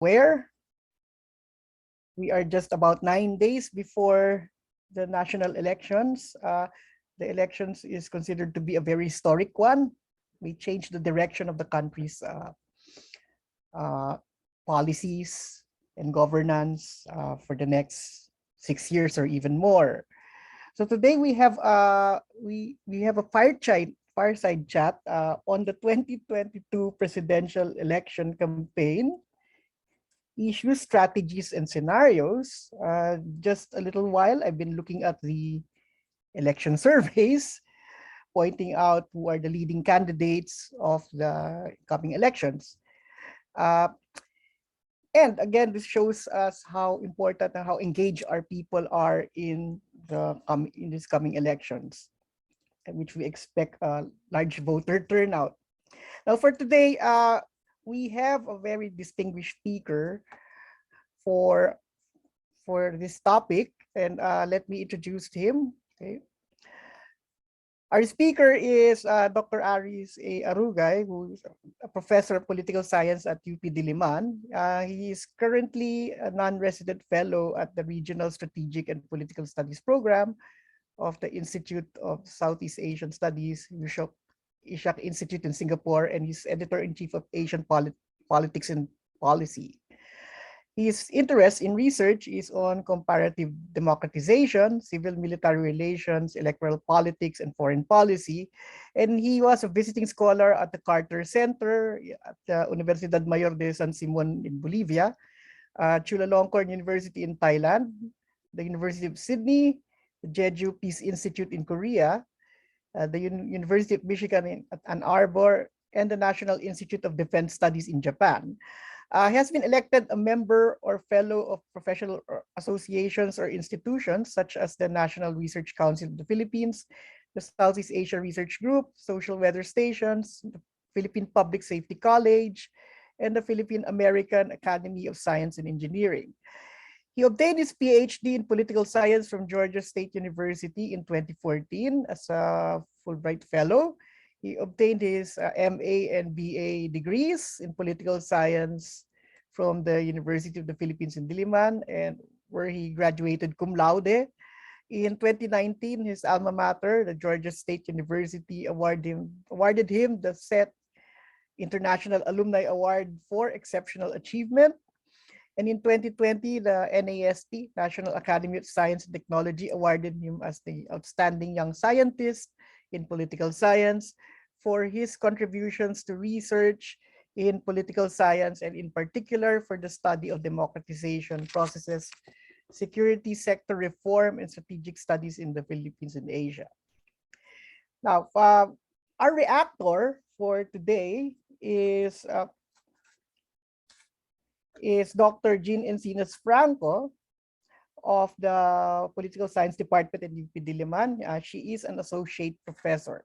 aware, we are just about 9 days before the national elections. The elections is considered to be a very historic one. We change the direction of the country's policies and governance for the next 6 years or even more. So today we have a fireside chat on the 2022 presidential election campaign, issues, strategies, and scenarios. Just a little while, I've been looking at the election surveys, pointing out who are the leading candidates of the coming elections. And again, this shows us how important and how engaged our people are in these coming elections, which we expect a large voter turnout. Now, for today, we have a very distinguished speaker for this topic, and let me introduce him. Okay. Our speaker is Dr. Aris A. Arugay, who is a professor of political science at UP Diliman. He is currently a non-resident fellow at the Regional Strategic and Political Studies program of the Institute of Southeast Asian Studies, Ishak Institute in Singapore, and he's editor-in-chief of Asian Politics and Policy. His interest in research is on comparative democratization, civil-military relations, electoral politics, and foreign policy. And he was a visiting scholar at the Carter Center at the Universidad Mayor de San Simon in Bolivia, Chulalongkorn University in Thailand, the University of Sydney, the Jeju Peace Institute in Korea, the University of Michigan at Ann Arbor, and the National Institute of Defense Studies in Japan. He has been elected a member or fellow of professional associations or institutions such as the National Research Council of the Philippines, the Southeast Asia Research Group, Social Weather Stations, the Philippine Public Safety College, and the Philippine American Academy of Science and Engineering. He obtained his PhD in political science from Georgia State University in 2014 as a Fulbright Fellow. He obtained his MA and BA degrees in political science from the University of the Philippines in Diliman, and where he graduated cum laude. In 2019, his alma mater, the Georgia State University, awarded him the SET International Alumni Award for Exceptional Achievement. And in 2020, the NAST, National Academy of Science and Technology, awarded him as the Outstanding Young Scientist in Political Science for his contributions to research in political science, and in particular for the study of democratization processes, security sector reform, and strategic studies in the Philippines and Asia. Now, our reactor for today is Dr. Jean Encinas Franco of the Political Science Department at UP Diliman. She is an associate professor.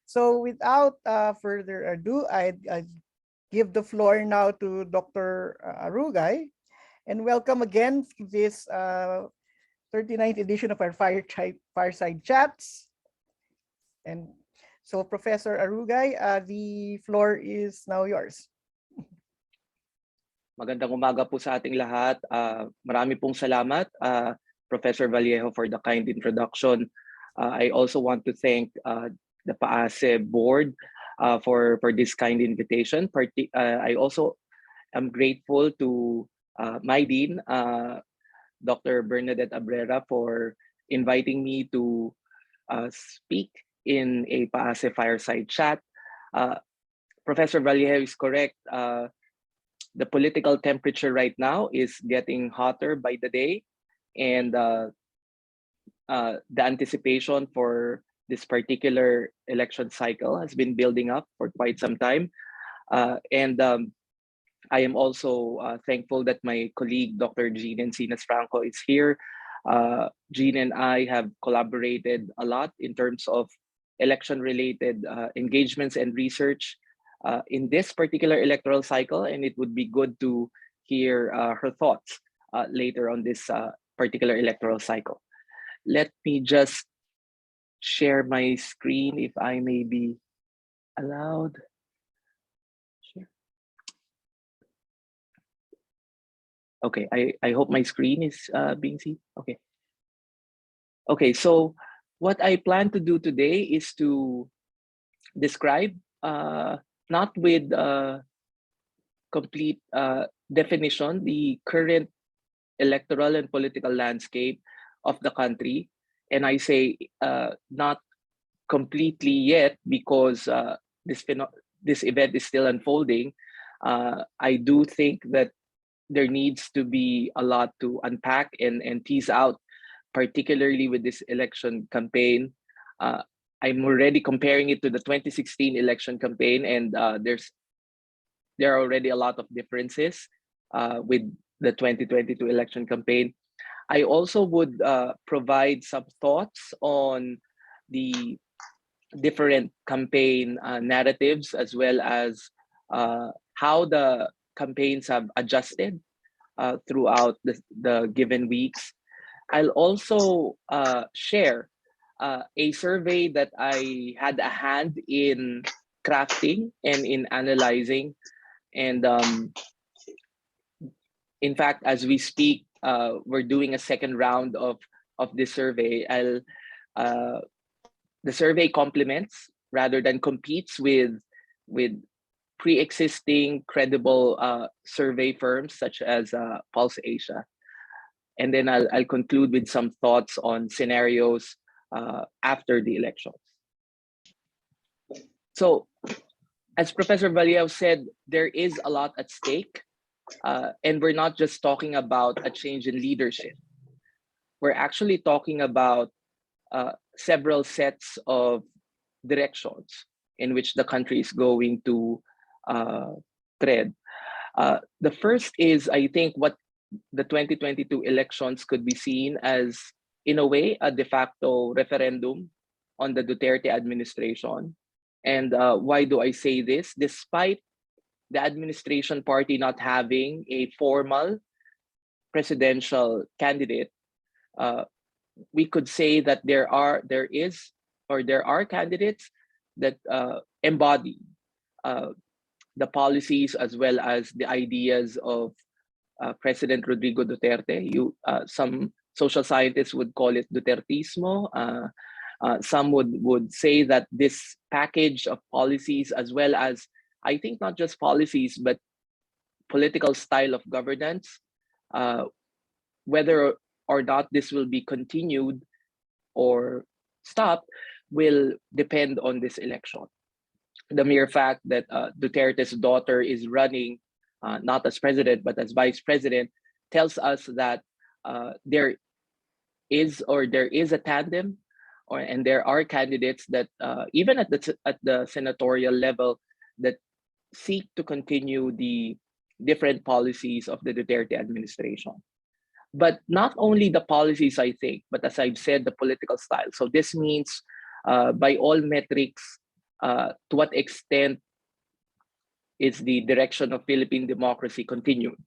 So without further ado, I give the floor now to Dr. Arugay, and welcome again to this 39th edition of our Fireside Chats. And so, Professor Arugay, the floor is now yours. Magandang umaga po sa ating lahat. Marami pong salamat, Professor Vallejo, for the kind introduction. I also want to thank the PAASE board for this kind invitation. I also am grateful to my dean, Dr. Bernadette Abrera, for inviting me to speak in a PAASE Fireside Chat. Professor Vallejo is correct. The political temperature right now is getting hotter by the day, and the anticipation for this particular election cycle has been building up for quite some time. And I am also thankful that my colleague, Dr. Jean Encinas Franco, is here. Jean and I have collaborated a lot in terms of election-related engagements and research in this particular electoral cycle, and it would be good to hear her thoughts later on this particular electoral cycle. Let me just share my screen if I may be allowed. Sure. Okay, I hope my screen is being seen. Okay. Okay, so what I plan to do today is to describe, not with complete definition, the current electoral and political landscape of the country. And I say not completely yet because this event is still unfolding. I do think that there needs to be a lot to unpack and tease out, particularly with this election campaign. Uh, I'm already comparing it to the 2016 election campaign, and there are already a lot of differences with the 2022 election campaign. I also would provide some thoughts on the different campaign narratives, as well as how the campaigns have adjusted throughout the given weeks. I'll also share a survey that I had a hand in crafting and in analyzing. And in fact, as we speak, we're doing a second round of this survey. Uh, the survey complements rather than competes with pre-existing credible survey firms such as Pulse Asia. And then I'll conclude with some thoughts on scenarios after the elections. So, as Professor Vallejo said, there is a lot at stake. And we're not just talking about a change in leadership. We're actually talking about several sets of directions in which the country is going to tread. The first is, I think, what the 2022 elections could be seen as, in a way, a de facto referendum on the Duterte administration. And why do I say this? Despite the administration party not having a formal presidential candidate, we could say that there are candidates that embody the policies as well as the ideas of President Rodrigo Duterte. Some social scientists would call it Dutertismo. Some would say that this package of policies, as well as, I think, not just policies, but political style of governance, whether or not this will be continued or stopped, will depend on this election. The mere fact that Duterte's daughter is running not as president but as vice president tells us that there is a tandem, and there are candidates that even at the senatorial level that seek to continue the different policies of the Duterte administration. But not only the policies, I think, but as I've said, the political style. So this means, by all metrics, to what extent is the direction of Philippine democracy continued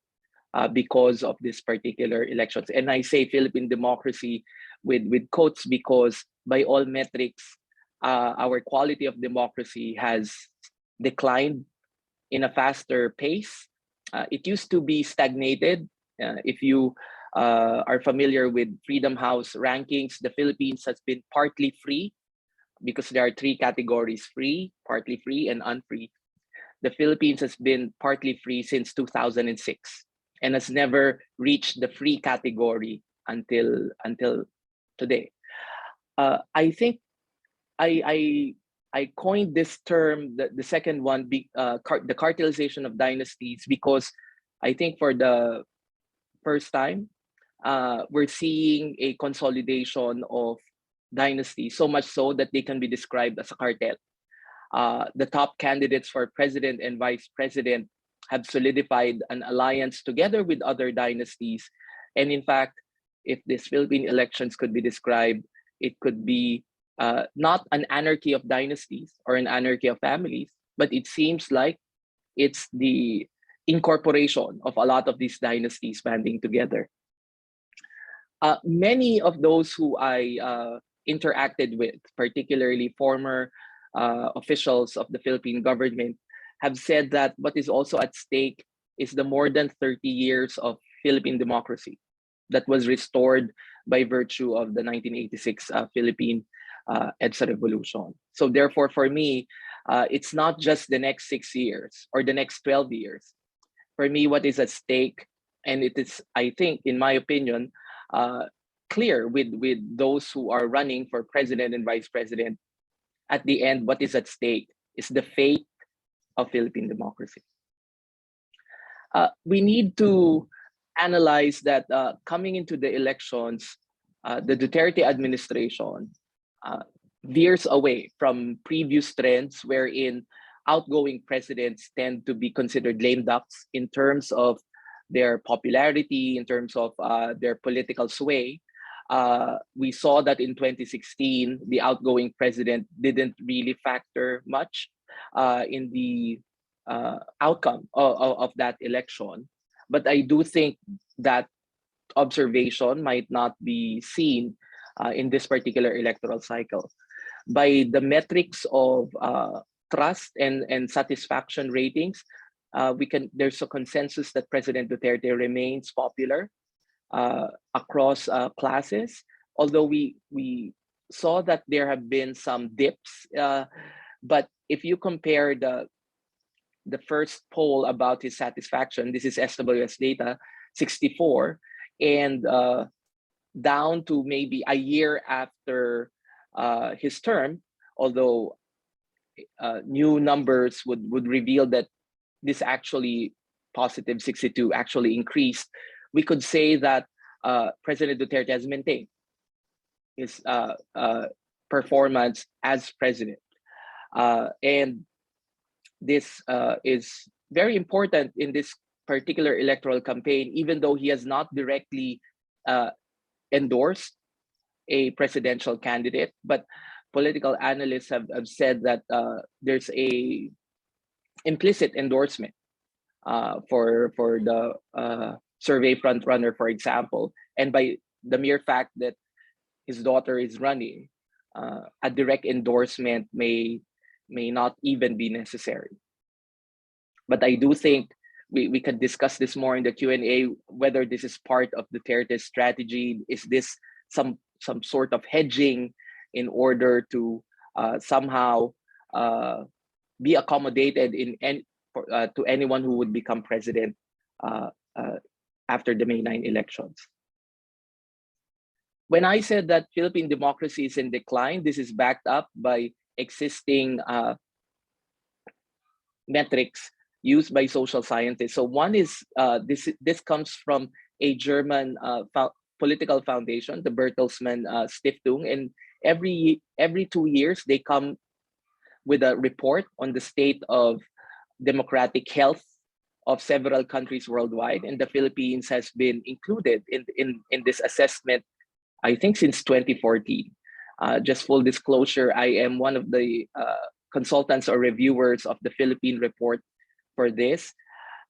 because of this particular elections. And I say Philippine democracy with quotes because by all metrics, our quality of democracy has declined in a faster pace. It used to be stagnated. If you are familiar with Freedom House rankings, the Philippines has been partly free because there are three categories: free, partly free, and unfree. The Philippines has been partly free since 2006 and has never reached the free category until today. I think I coined this term, the second one, the cartelization of dynasties, because I think for the first time, we're seeing a consolidation of dynasties, so much so that they can be described as a cartel. The top candidates for president and vice president have solidified an alliance together with other dynasties. And in fact, if these Philippine elections could be described, it could be not an anarchy of dynasties or an anarchy of families, but it seems like it's the incorporation of a lot of these dynasties banding together. Many of those who I interacted with, particularly former officials of the Philippine government, have said that what is also at stake is the more than 30 years of Philippine democracy that was restored by virtue of the 1986 Philippine EDSA revolution. So therefore, for me, it's not just the next 6 years or the next 12 years. For me, what is at stake, and it is, I think, in my opinion, clear with those who are running for president and vice president, at the end, what is at stake is the fate of Philippine democracy. We need to analyze that coming into the elections, the Duterte administration veers away from previous trends wherein outgoing presidents tend to be considered lame ducks in terms of their popularity, in terms of their political sway. We saw that in 2016, the outgoing president didn't really factor much in the outcome of that election. But I do think that observation might not be seen in this particular electoral cycle. By the metrics of trust and satisfaction ratings, there's a consensus that President Duterte remains popular across classes. Although we saw that there have been some dips, but if you compare the first poll about his satisfaction, this is SWS data, 64, and down to maybe a year after his term, although new numbers would reveal that this actually positive 62 actually increased, we could say that President Duterte has maintained his performance as president. And this is very important in this particular electoral campaign, even though he has not directly endorsed a presidential candidate, but political analysts have said that there's a implicit endorsement for the survey frontrunner, for example, and by the mere fact that his daughter is running, a direct endorsement may not even be necessary. But I do think we can discuss this more in the Q&A, whether this is part of Duterte's strategy. Is this some sort of hedging in order to somehow be accommodated to anyone who would become president after the May 9 elections? When I said that Philippine democracy is in decline, this is backed up by existing metrics used by social scientists. So one is this comes from a German political foundation, the Bertelsmann Stiftung, and every 2 years they come with a report on the state of democratic health of several countries worldwide, and the Philippines has been included in this assessment, I think, since 2014. Just full disclosure, I am one of the consultants or reviewers of the Philippine report for this.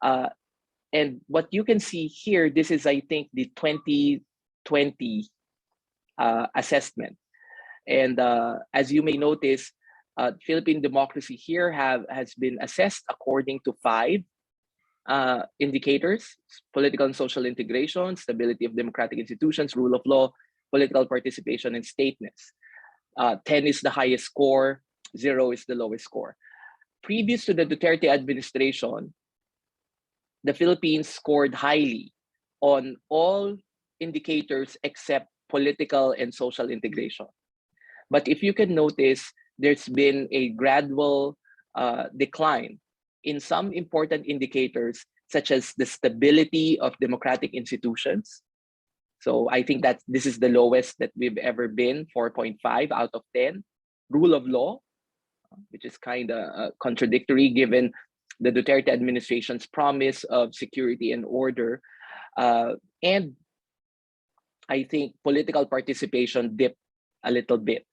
And what you can see here, this is, I think, the 2020 assessment. And as you may notice, Philippine democracy here has been assessed according to 5 indicators: political and social integration, stability of democratic institutions, rule of law, political participation, and stateness. 10 is the highest score, 0 is the lowest score. Previous to the Duterte administration, the Philippines scored highly on all indicators except political and social integration. But if you can notice, there's been a gradual decline in some important indicators, such as the stability of democratic institutions. So I think that this is the lowest that we've ever been, 4.5 out of 10. Rule of law, which is kind of contradictory given the Duterte administration's promise of security and order. And I think political participation dipped a little bit.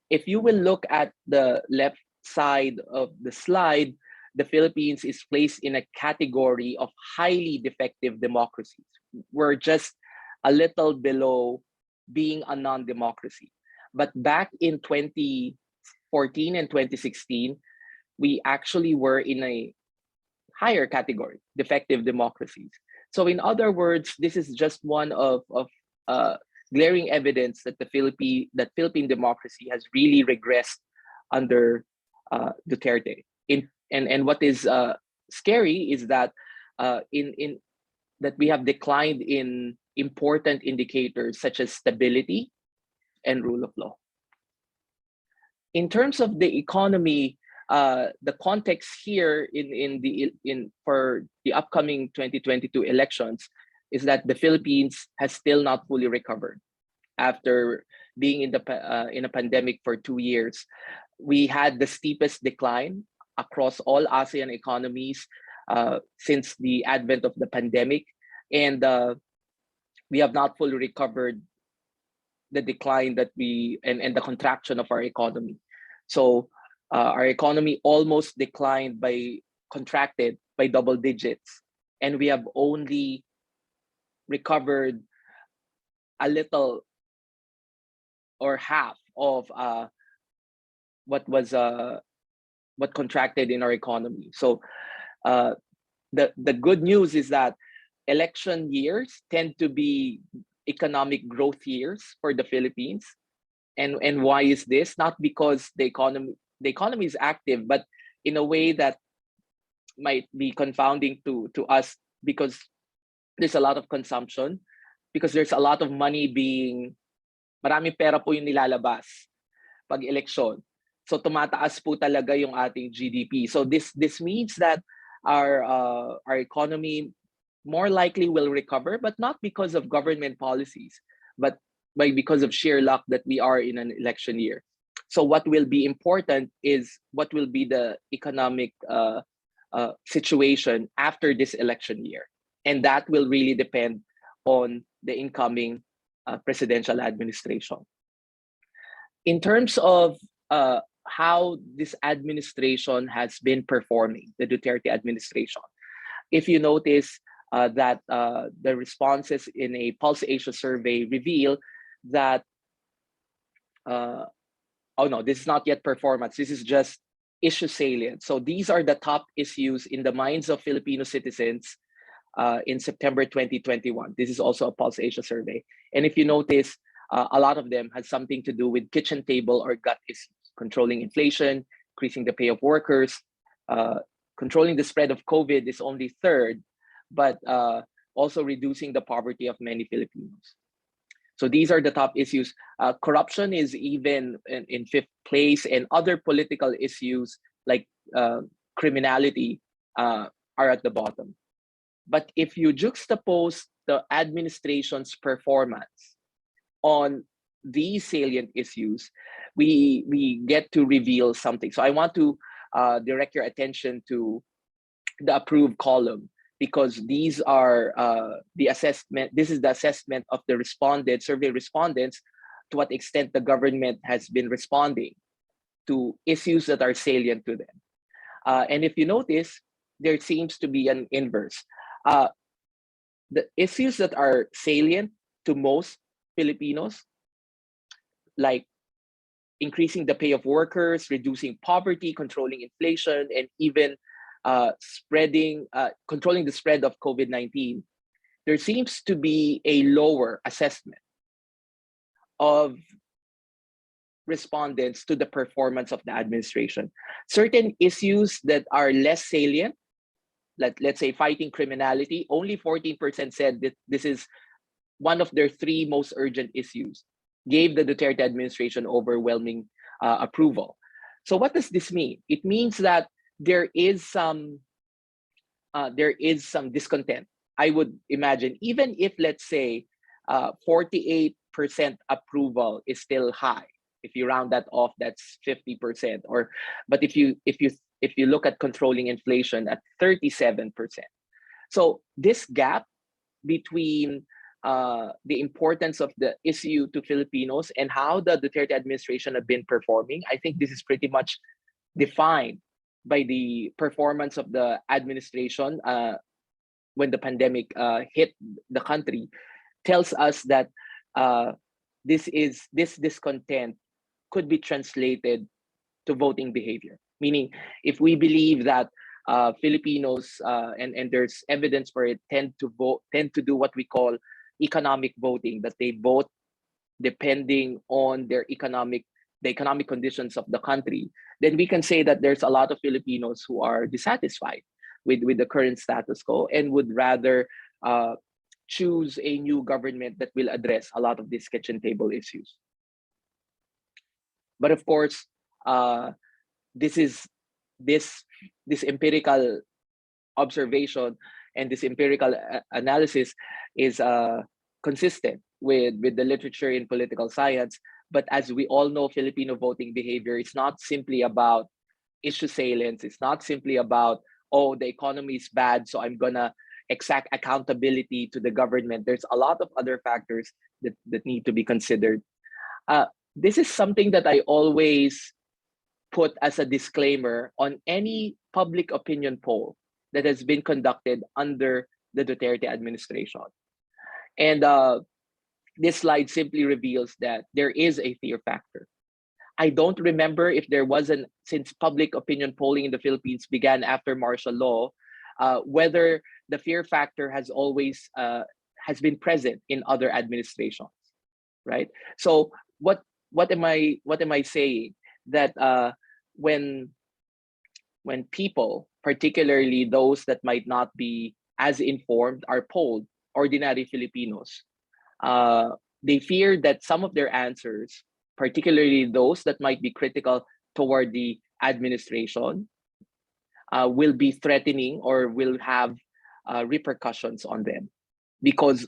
If you will look at the left side of the slide, the Philippines is placed in a category of highly defective democracies. We're just a little below being a non-democracy. But back in 2014 and 2016, we actually were in a higher category, defective democracies. So in other words, this is just one of glaring evidence that Philippine democracy has really regressed under Duterte. And what is scary is that in that we have declined in important indicators such as stability and rule of law. In terms of the economy, the context here in for the upcoming 2022 elections is that the Philippines has still not fully recovered after being in a pandemic for 2 years. We had the steepest decline across all ASEAN economies since the advent of the pandemic, and we have not fully recovered the decline that and the contraction of our economy. So our economy almost contracted by double digits, and we have only recovered a little or half of what contracted in our economy. So the good news is that election years tend to be economic growth years for the Philippines. And why is this? Not because the economy is active, but in a way that might be confounding to us, because there's a lot of consumption, because there's a lot of money maraming pera po yung nilalabas pag eleksyon. So tumataas po talaga yung ating GDP. So this means that our economy more likely will recover, but not because of government policies, but because of sheer luck that we are in an election year. So what will be important is what will be the economic situation after this election year. And that will really depend on the incoming presidential administration. In terms of how this administration has been performing, the Duterte administration, if you notice that the responses in a Pulse Asia survey reveal that, oh no, this is not yet performance, this is just issue salient. So these are the top issues in the minds of Filipino citizens in September 2021. This is also a Pulse Asia survey. And if you notice, a lot of them had something to do with kitchen table or gut issues: controlling inflation, increasing the pay of workers, controlling the spread of COVID is only third, but also reducing the poverty of many Filipinos. So these are the top issues. Corruption is even in fifth place, and other political issues like criminality are at the bottom. But if you juxtapose the administration's performance on these salient issues, we get to reveal something. So I want to direct your attention to the approved column, because these are the assessment. This is the assessment of the survey respondents, to what extent the government has been responding to issues that are salient to them. And if you notice, there seems to be an inverse. The issues that are salient to most Filipinos, like increasing the pay of workers, reducing poverty, controlling inflation, and even controlling the spread of COVID-19, there seems to be a lower assessment of respondents to the performance of the administration. Certain issues that are less salient, let's say fighting criminality, only 14% said that this is one of their three most urgent issues, gave the Duterte administration overwhelming approval. So what does this mean? It means that there is some discontent. I would imagine, even if, let's say, 48% approval is still high. If you round that off, that's 50%. But if you look at controlling inflation at 37%. So this gap between the importance of the issue to Filipinos and how the Duterte administration have been performing, I think this is pretty much defined by the performance of the administration when the pandemic hit the country, tells us that this discontent could be translated to voting behavior. Meaning, if we believe that Filipinos, and there's evidence for it, tend to do what we call economic voting, that they vote depending on the economic conditions of the country. Then we can say that there's a lot of Filipinos who are dissatisfied with the current status quo and would rather choose a new government that will address a lot of these kitchen table issues. But of course, this is this empirical observation and this empirical analysis is consistent with the literature in political science. But as we all know, Filipino voting behavior is not simply about issue salience. It's not simply about, oh, the economy is bad, so I'm gonna exact accountability to the government. There's a lot of other factors that need to be considered. This is something that I always put as a disclaimer on any public opinion poll that has been conducted under the Duterte administration. And this slide simply reveals that there is a fear factor. I don't remember if there wasn't, since public opinion polling in the Philippines began after martial law, whether the fear factor has always has been present in other administrations, right? So what am I saying? That when people, particularly those that might not be as informed, are polled, ordinary Filipinos, they fear that some of their answers, particularly those that might be critical toward the administration, will be threatening or will have repercussions on them, because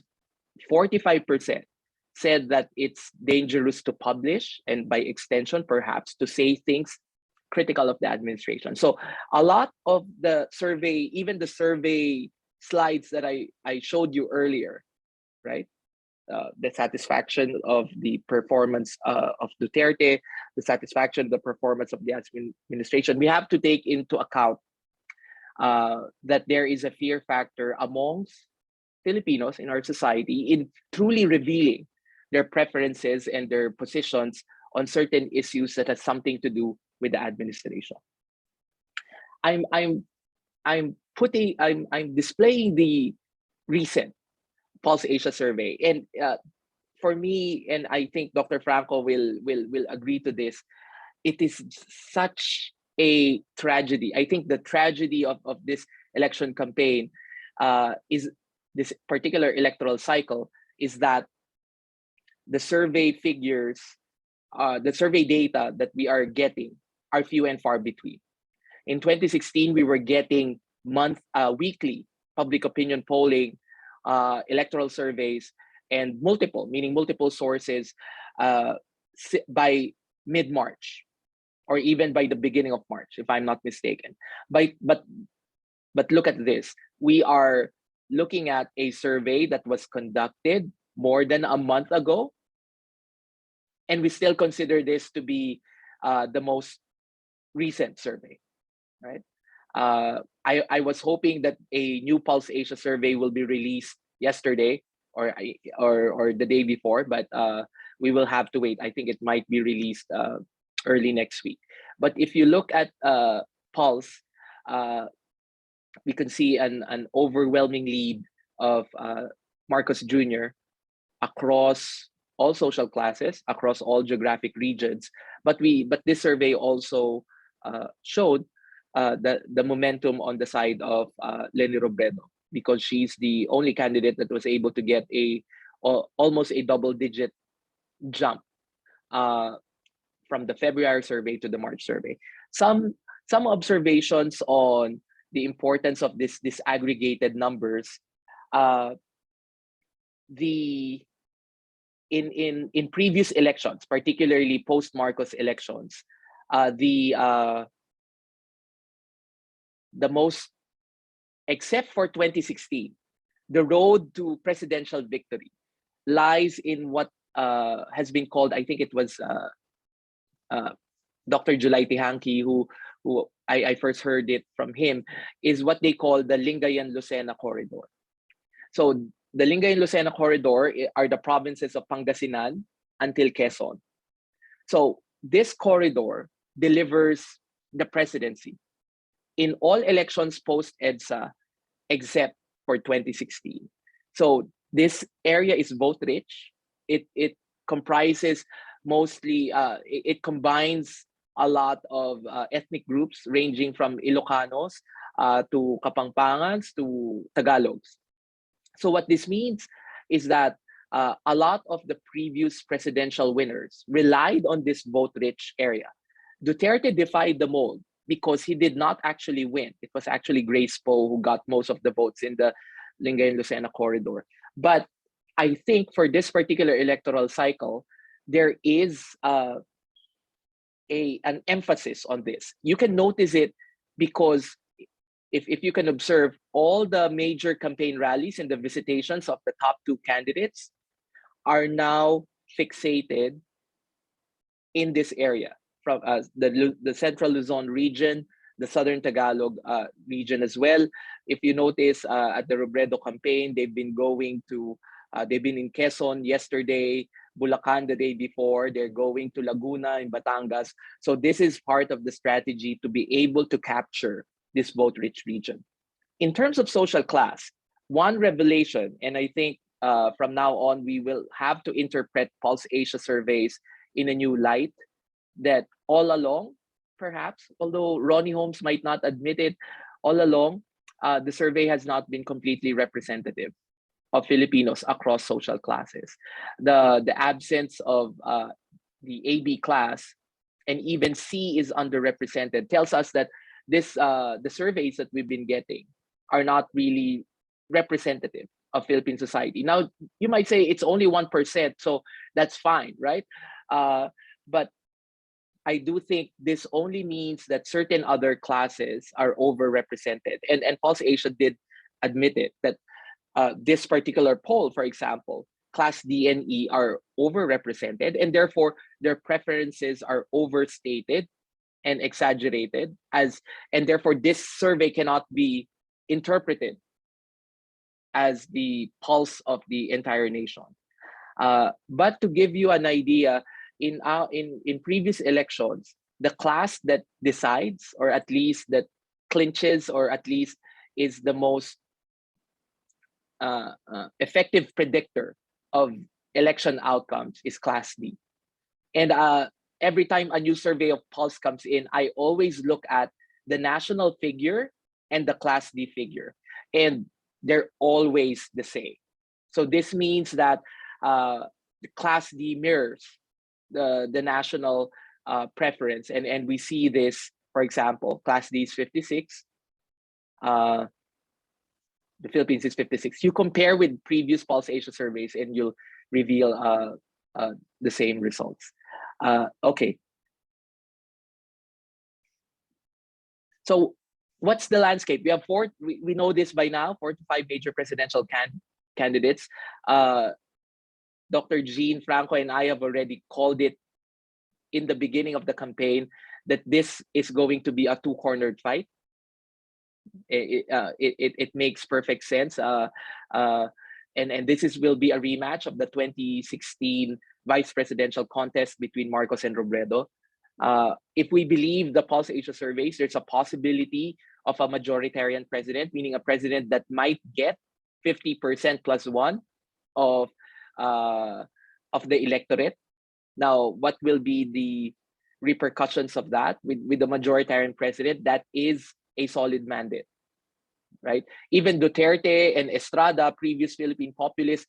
45% said that it's dangerous to publish, and by extension, perhaps, to say things critical of the administration. So a lot of the survey, even the survey slides that I showed you earlier, right? The satisfaction of the performance of Duterte, the satisfaction of the performance of the administration, we have to take into account that there is a fear factor amongst Filipinos in our society in truly revealing their preferences and their positions on certain issues that has something to do with the administration. I'm displaying the recent Pulse Asia survey, and for me, and I think Dr. Franco will agree to this, it is such a tragedy. I think the tragedy of this election campaign is this particular electoral cycle is that the survey figures, the survey data that we are getting are few and far between. In 2016, we were getting weekly public opinion polling, electoral surveys, and multiple sources by mid-March, or even by the beginning of March, if I'm not mistaken. But look at this. We are looking at a survey that was conducted more than a month ago, and we still consider this to be the most recent survey, right? I was hoping that a new Pulse Asia survey will be released yesterday or the day before, but we will have to wait. I think it might be released early next week. But if you look at Pulse, we can see an overwhelming lead of Marcos Jr. across all social classes, across all geographic regions. But this survey also showed the momentum on the side of Leni Robredo, because she's the only candidate that was able to get almost a double-digit jump from the February survey to the March survey. Some observations on the importance of this disaggregated numbers. In previous elections, particularly post-Marcos elections, the most, except for 2016, the road to presidential victory lies in what has been called, I think it was Dr. Julay Tihanki, who I first heard it from him, is what they call the Lingayen-Lucena corridor. So the Lingayen-Lucena corridor are the provinces of Pangasinan until Quezon. So this corridor delivers the presidency in all elections post-EDSA except for 2016. So this area is vote rich. It comprises mostly, it combines a lot of ethnic groups ranging from Ilocanos to Kapampangans to Tagalogs. So what this means is that a lot of the previous presidential winners relied on this vote-rich area. Duterte defied the mold because he did not actually win. It was actually Grace Poe who got most of the votes in the Lingayen-Lucena corridor. But I think for this particular electoral cycle, there is an emphasis on this. You can notice it because if you can observe all the major campaign rallies and the visitations of the top two candidates are now fixated in this area from the central Luzon region, the southern Tagalog region as well. If you notice at the Robredo campaign, they've been in Quezon yesterday, Bulacan the day before, they're going to Laguna in Batangas. So this is part of the strategy to be able to capture this vote-rich region. In terms of social class, one revelation, and I think from now on, we will have to interpret Pulse Asia surveys in a new light, that all along, perhaps, although Ronnie Holmes might not admit it, all along, the survey has not been completely representative of Filipinos across social classes. The absence of the AB class and even C is underrepresented tells us that the surveys that we've been getting are not really representative of Philippine society. Now, you might say it's only 1%, so that's fine, right? But I do think this only means that certain other classes are overrepresented. And Pulse Asia did admit it, that this particular poll, for example, Class D and E are overrepresented, and therefore their preferences are overstated and exaggerated, and therefore this survey cannot be interpreted as the pulse of the entire nation. But to give you an idea, in previous elections, the class that decides, or at least that clinches, or at least is the most effective predictor of election outcomes is Class D. And every time a new survey of Pulse comes in, I always look at the national figure and the Class D figure, and they're always the same. So this means that the Class D mirrors the national preference, and we see this, for example, Class D is 56, the Philippines is 56. You compare with previous Pulse Asia surveys and you'll reveal the same results. Okay. So what's the landscape? We have we know this by now, 4 to 5 major presidential candidates. Dr. Jean Franco and I have already called it in the beginning of the campaign that this is going to be a two-cornered fight. It makes perfect sense. And this will be a rematch of the 2016 vice presidential contest between Marcos and Robredo. If we believe the Pulse Asia surveys, there's a possibility of a majoritarian president, meaning a president that might get 50% plus one of the electorate. Now, what will be the repercussions of that with the majoritarian president? That is a solid mandate, right? Even Duterte and Estrada, previous Philippine populists,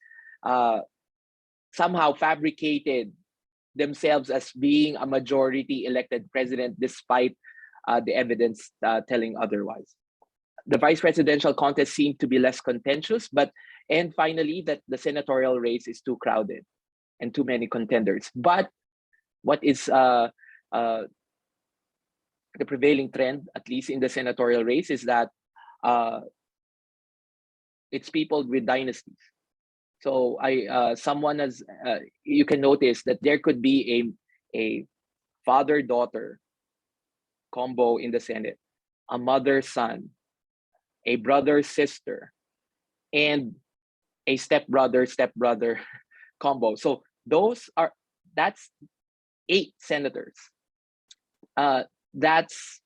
somehow fabricated themselves as being a majority elected president, despite the evidence telling otherwise. The vice presidential contest seemed to be less contentious, and finally, that the senatorial race is too crowded and too many contenders. But what is the prevailing trend, at least in the senatorial race, is that it's peopled with dynasties. So someone has, you can notice that there could be a father-daughter combo in the Senate, a mother-son, a brother-sister, and a stepbrother combo. So that's 8 senators. That's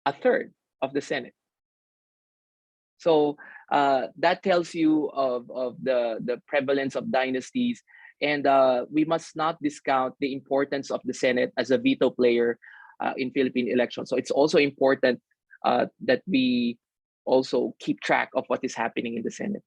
a third of the Senate. So that tells you of the prevalence of dynasties. And we must not discount the importance of the Senate as a veto player in Philippine elections. So it's also important that we also keep track of what is happening in the Senate.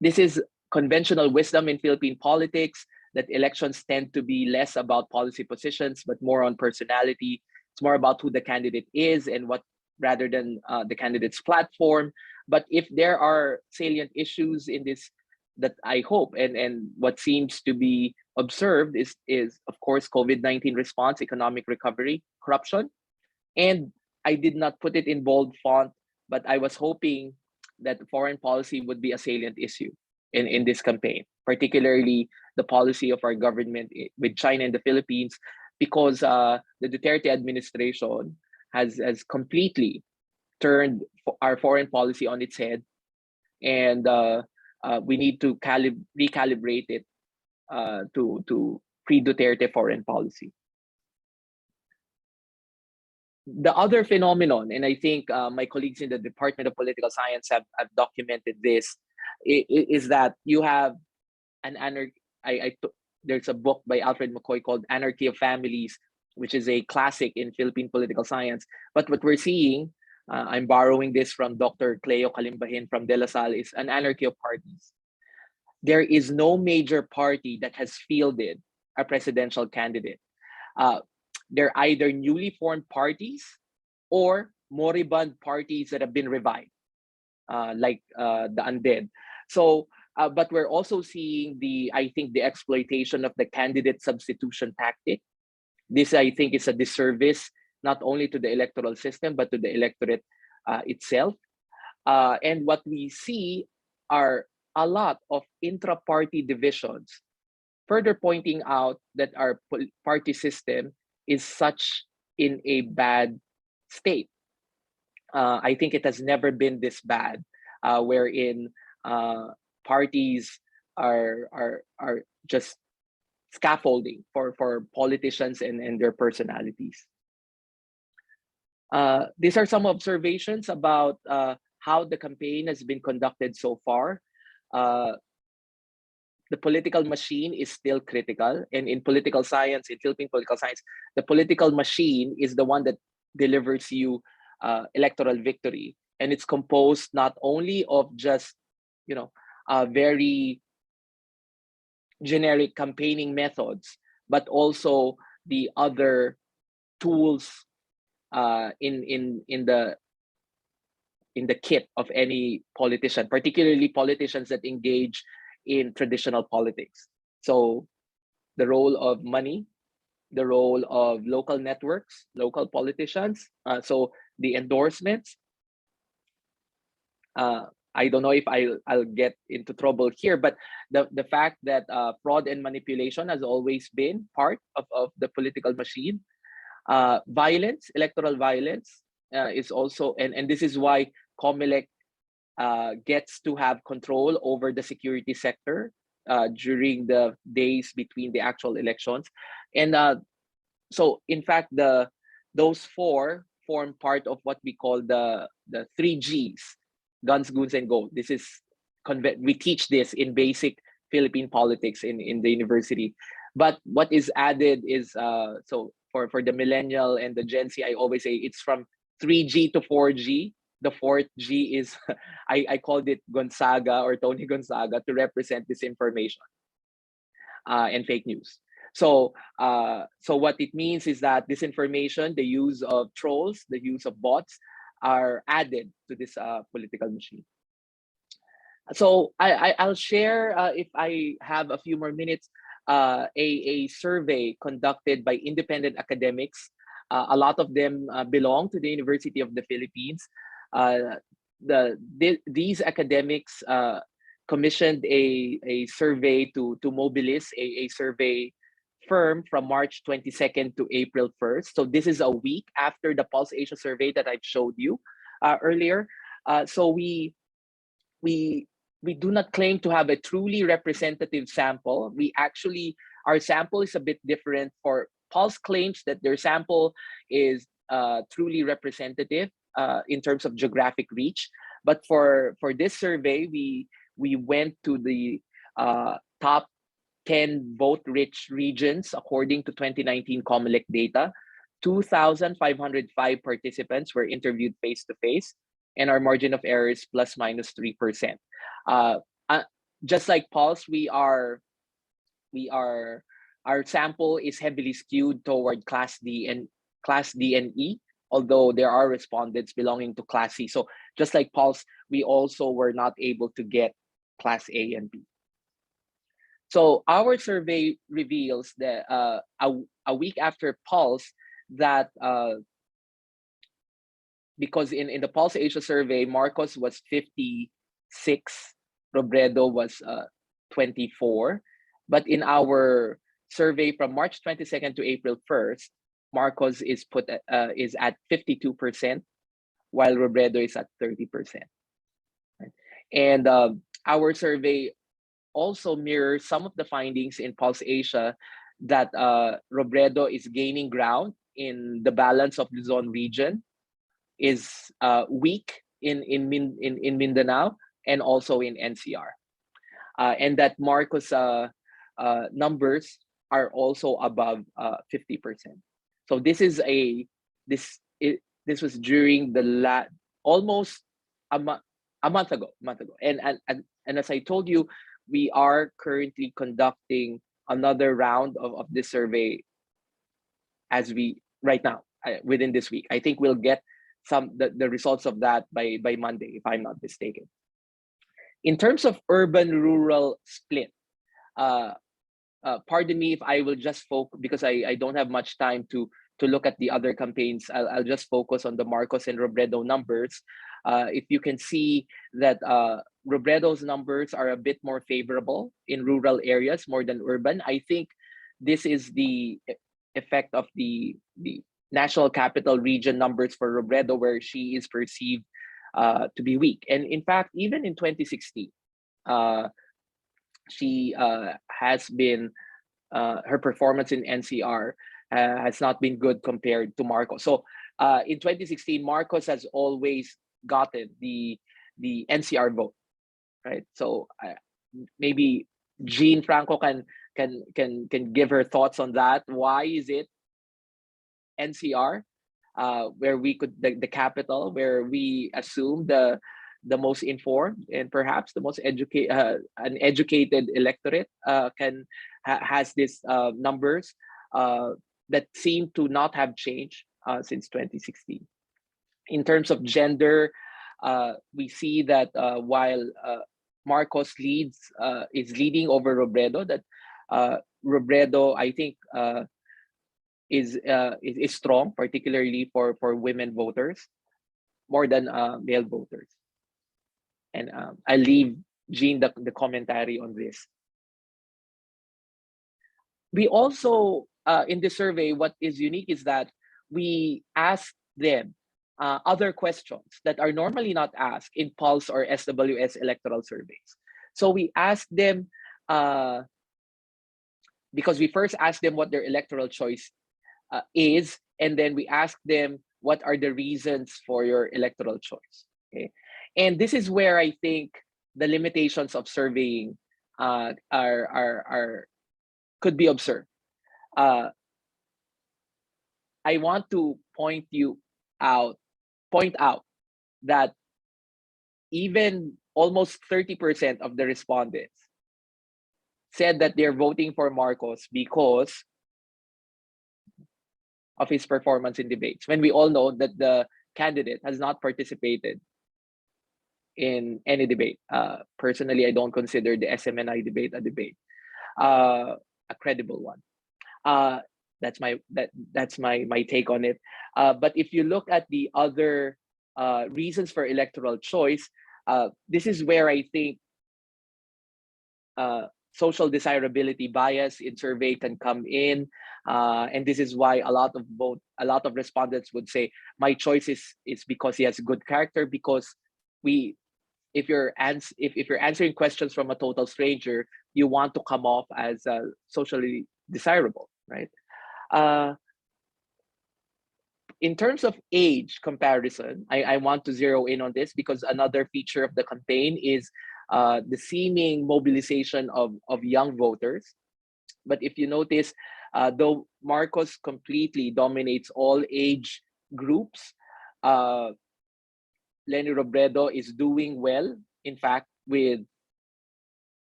This is conventional wisdom in Philippine politics, that elections tend to be less about policy positions, but more on personality. It's more about who the candidate is and what, rather than the candidate's platform. But if there are salient issues in this that I hope and what seems to be observed is of course COVID-19 response, economic recovery, corruption. And I did not put it in bold font, but I was hoping that foreign policy would be a salient issue in this campaign, particularly the policy of our government with China and the Philippines, because the Duterte administration has completely turned our foreign policy on its head, and we need to recalibrate it to pre-Duterte foreign policy. The other phenomenon, and I think my colleagues in the Department of Political Science have documented this, is that you have an anarchy. There's a book by Alfred McCoy called Anarchy of Families, which is a classic in Philippine political science. But what we're seeing, I'm borrowing this from Dr. Cleo Kalimbahin from De La Salle, is an anarchy of parties. There is no major party that has fielded a presidential candidate. They're either newly formed parties or moribund parties that have been revived, like the undead. So, but we're also seeing I think the exploitation of the candidate substitution tactic. This, I think, is a disservice not only to the electoral system, but to the electorate itself. And what we see are a lot of intra-party divisions, further pointing out that our party system is such in a bad state. I think it has never been this bad, wherein parties are just scaffolding for politicians and their personalities. These are some observations about how the campaign has been conducted so far. The political machine is still critical, and in political science, in Philippine political science, the political machine is the one that delivers you electoral victory, and it's composed not only of just very generic campaigning methods, but also the other tools in the kit of any politician, particularly politicians that engage in traditional politics. So the role of money, the role of local networks, local politicians, so the endorsements. I don't know if I'll get into trouble here, but the fact that fraud and manipulation has always been part of the political machine. Violence, electoral violence is also, and this is why COMELEC gets to have control over the security sector during the days between the actual elections. And so in fact, those four form part of what we call the 3Gs, guns, goons, and gold. This is, we teach this in basic Philippine politics in the university. But what is added is, so for the millennial and the Gen Z, I always say it's from 3G to 4G. The fourth G is, I called it Gonzaga or Tony Gonzaga to represent disinformation and fake news. So what it means is that disinformation, the use of trolls, the use of bots are added to this political machine. So I'll share, if I have a few more minutes, a survey conducted by independent academics. A lot of them belong to the University of the Philippines. These academics commissioned a survey to mobilize a survey firm from March 22nd to April 1st. So this is a week after the Pulse Asia survey that I've showed you earlier. So we do not claim to have a truly representative sample. Our sample is a bit different. For Pulse claims that their sample is truly representative in terms of geographic reach. But for this survey, we went to the top 10 vote-rich regions according to 2019 COMELEC data. 2,505 participants were interviewed face-to-face, and our margin of error is plus minus 3%. Just like PAASE, our sample is heavily skewed toward Class D and E, although there are respondents belonging to Class C. So just like PAASE, we also were not able to get Class A and B. So our survey reveals that a week after PAASE, that because in the Pulse Asia survey, Marcos was 56, Robredo was 24. But in our survey from March 22nd to April 1st, Marcos is at 52%, while Robredo is at 30%. Right? And our survey also mirrors some of the findings in Pulse Asia, that Robredo is gaining ground in the balance of Luzon region, is weak in Mindanao and also in NCR, and that Marcos numbers are also above 50%. So this was during the almost a month ago, and as I told you, we are currently conducting another round of this survey right now, within this week. I think we'll get the results of that by Monday, if I'm not mistaken. In terms of urban-rural split, pardon me if I will just focus, because I don't have much time to look at the other campaigns. I'll just focus on the Marcos and Robredo numbers. If you can see that Robredo's numbers are a bit more favorable in rural areas more than urban. I think this is the effect of the National Capital Region numbers for Robredo, where she is perceived to be weak. And in fact, even in 2016, she has been, her performance in NCR has not been good compared to Marcos. So in 2016, Marcos has always gotten the NCR vote, right? So maybe Jean Franco can give her thoughts on that. Why is it NCR, where the capital, where we assume the most informed and perhaps the most an educated electorate has these numbers that seem to not have changed since 2016. In terms of gender, we see that while Marcos is leading over Robredo, that Robredo, I think, is strong, particularly for women voters, more than male voters. And I leave Jean the commentary on this. We also, in this survey, what is unique is that we asked them other questions that are normally not asked in Pulse or SWS electoral surveys. So we asked them, because we first asked them what their electoral choice is, and then we asked them what are the reasons for your electoral choice. Okay, and this is where I think the limitations of surveying could be observed. I want to point out that even almost 30% of the respondents said that they're voting for Marcos because of his performance in debates, when we all know that the candidate has not participated in any debate. Personally, I don't consider the SMNI debate a debate, a credible one. That's my take on it. But if you look at the other reasons for electoral choice, this is where I think social desirability bias in survey can come in, and this is why a lot of respondents would say my choice is because he has good character, because if you're answering questions from a total stranger, you want to come off as socially desirable, right? In terms of age comparison, I want to zero in on this because another feature of the campaign is the seeming mobilization of young voters. But if you notice, though Marcos completely dominates all age groups, uh, Lenny Robredo is doing well, in fact, with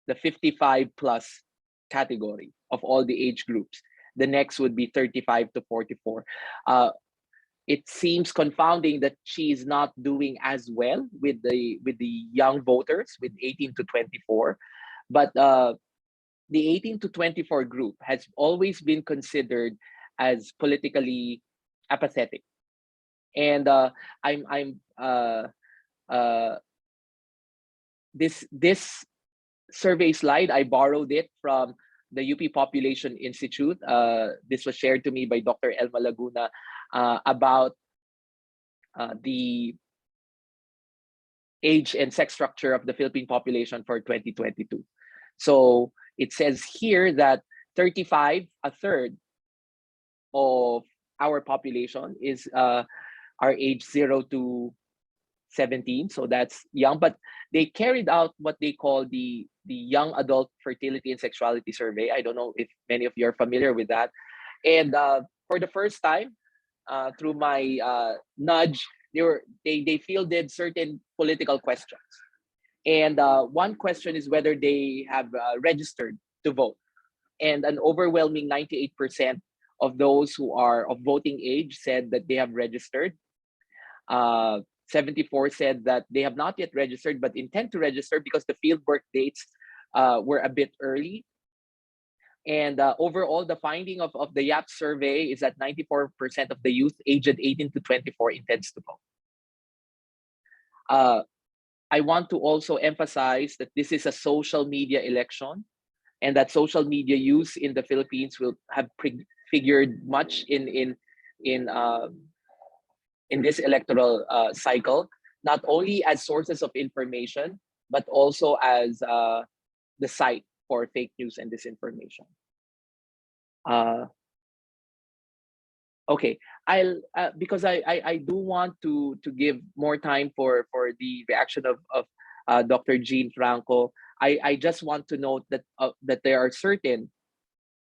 the 55 plus category of all the age groups. The next would be 35 to 44. It seems confounding that she is not doing as well with the young voters with 18 to 24, but the 18 to 24 group has always been considered as politically apathetic, and I'm uh, this survey slide, I borrowed it from the UP Population Institute. This was shared to me by Dr. Elma Laguna about the age and sex structure of the Philippine population for 2022. So it says here that 35, a third of our population is our age 0 to 17, so that's young, but they carried out what they call the young adult fertility and sexuality survey. I don't know if many of you are familiar with that. And for the first time, through my nudge, they fielded certain political questions. And one question is whether they have registered to vote. And an overwhelming 98% of those who are of voting age said that they have registered. 74 said that they have not yet registered but intend to register because the fieldwork dates were a bit early. And overall, the finding of the YAP survey is that 94% of the youth aged 18 to 24 intends to vote. I want to also emphasize that this is a social media election, and that social media use in the Philippines will have figured much in this electoral cycle, not only as sources of information, but also as the site for fake news and disinformation. Okay, I'll because I do want to give more time for the reaction of Dr. Jean Franco. I just want to note that that there are certain